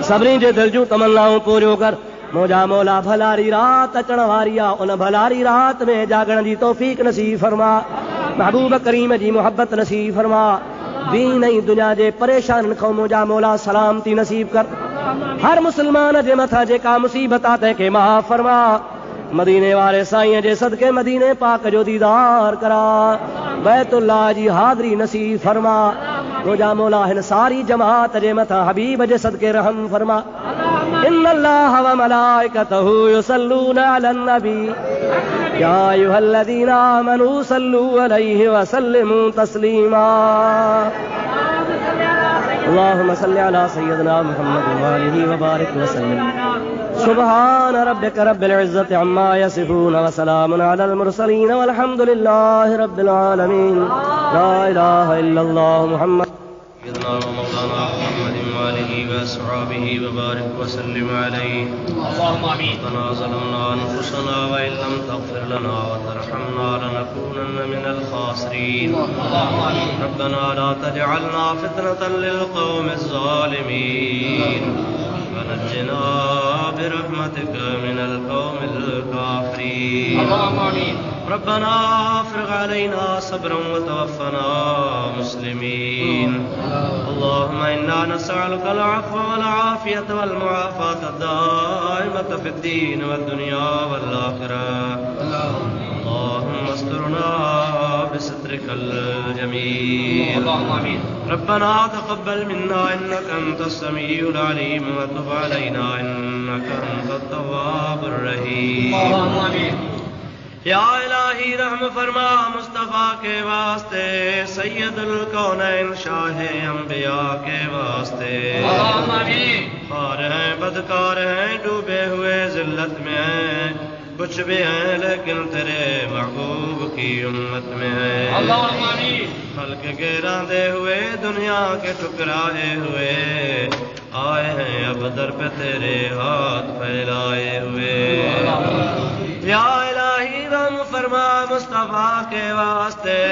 सभिनी जे दिल जूं तमन्नाऊं पूरियूं कर। मुंहिंजा मौला भलारी राति अचण वारी आहे, उन भलारी राति में जागण जी तौफ़ीक़ नसीब फरमा, महबूब करीम जी मोहब्बत नसीब फरमा। दीन ऐं दुनिया जे परेशाननि खां मुंहिंजा मौला सलामती नसीब कर। हर मुसलमान जे मथां जेका मुसीबत आहे तंहिंखे माफ़ फरमा। मदीने वारे साईं जे सदके मदीने पाक जो दीदार करा, बैतुल्लाह जी हाज़री नसीब फरमा। मुंहिंजा मौला हिन सारी जमात जे मथां हबीब जे सदके रहम फरमा। इन्नल्लाह व मलाइकतहू युसल्लूना अलन नबी या अय्युहल्लज़ीना आमनू सल्लू अलैहि व सल्लिमू तस्लीमा। अल्लाहुम्मा सल्लि अला सय्यिदिना मुहम्मद व आलिहि व बारिक व सल्लिम। सुब्हान रब्बिक रब्बिल इज्जति अम्मा यसिफून व सलामुन अलल मुरसलीन वल्हम्दुलिल्लाहि रब्बिल आलमीन। ला इलाहा इल्लल्लाह मुहम्मद सय्यिदना व मौलाना मुहम्मद व आलिहि व अस्हाबिहि व बारिक व सल्लिम अलैहि। अल्लाहुम्मा आमीन। रब्बना ज़लमना अनफुसना व इन लम तग़फिर लना व तरहमना लनकूनन्न मिनल खासिरीन। अल्लाहुम्मा आमीन। रब्बना ला तजअलना फितनतन लिल क़ौमिज़ ज़ालिमीन। ونجنا برحمتك من القوم الكافرين. اللهم آمين. ربنا افرغ علينا صبرا وتوفنا مسلمين. اللهم إنا نسألك العفو والعافية والمعافاة الدائمة في الدين والدنيا والآخرة. اللهم استرنا بسترك الجميل. اللهم آمين. ربنا تقبل منا إنك أنت السميع العليم وتب علينا إنك أنت التواب الرحيم. اللهم آمين. یا الہی رحم فرما مصطفیٰ کے واسطے، سید الکونین شاہ انبیاء کے واسطے. اللہم آمین. خار ہیں بدکار ہیں ڈوبے ہوئے ذلت میں ہیں، کچھ بھی ہیں لیکن تیرے محبوب کی امت میں ہیں. اللہم آمین. خلق گراندے ہوئے دنیا کے ٹکرائے ہوئے آئے ہیں اب در پہ تیرے ہاتھ پھیلائے ہوئے. یا الہی رحم فرما مصطفیٰ کے واسطے،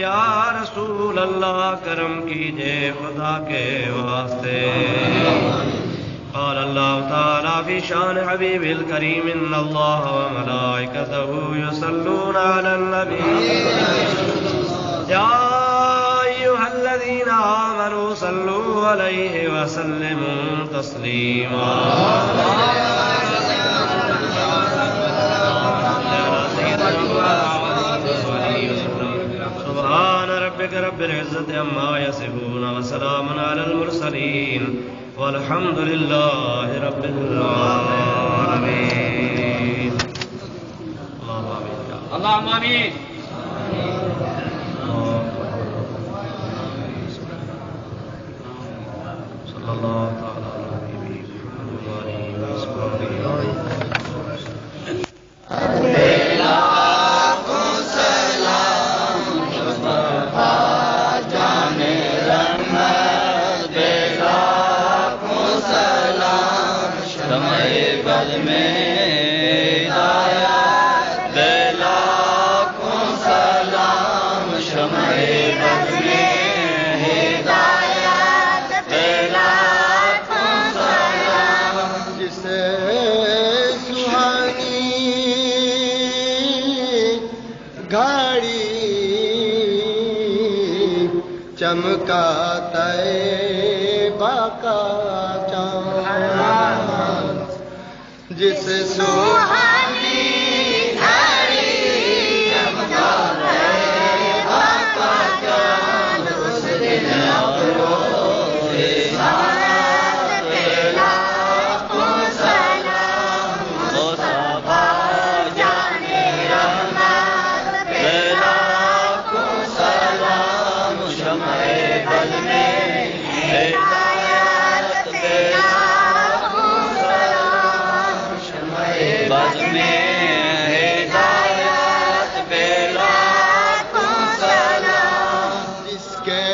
یا رسول اللہ کرم کیجئے خدا کے واسطے. قال اللہ تعالی فی شان حبیب الکریم ان اللہ وملائکتہ یصلون علی النبی یا ایھا الذین آمنوا صلوا علیہ وسلموا تسلیما. سبحان ربك رب العزة عما يصفون وسلام على المرسلين والحمد لله رب العالمين. اللهم آمين. صلى الله تعالى على نبينا محمد وآله وصحبه चमका तैबा का चाँद, जिस सुहानी घड़ी चमका तैबा का चाँद, उस दिन अपरोज़े साथ पे लाखों सलाम मुस्तफा जाने रहमत पे लाखों सलाम. शम्ए बज़ में हिदायत पे लाखों सलाम. शम्ए बज़ में हिदायत पे लाखों सलाम. जिसके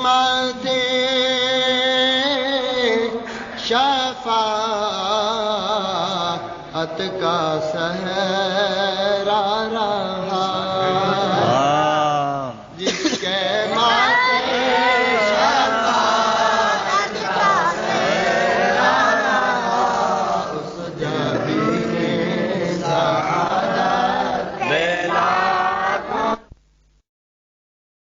माथे शफ़ाअत का सहरा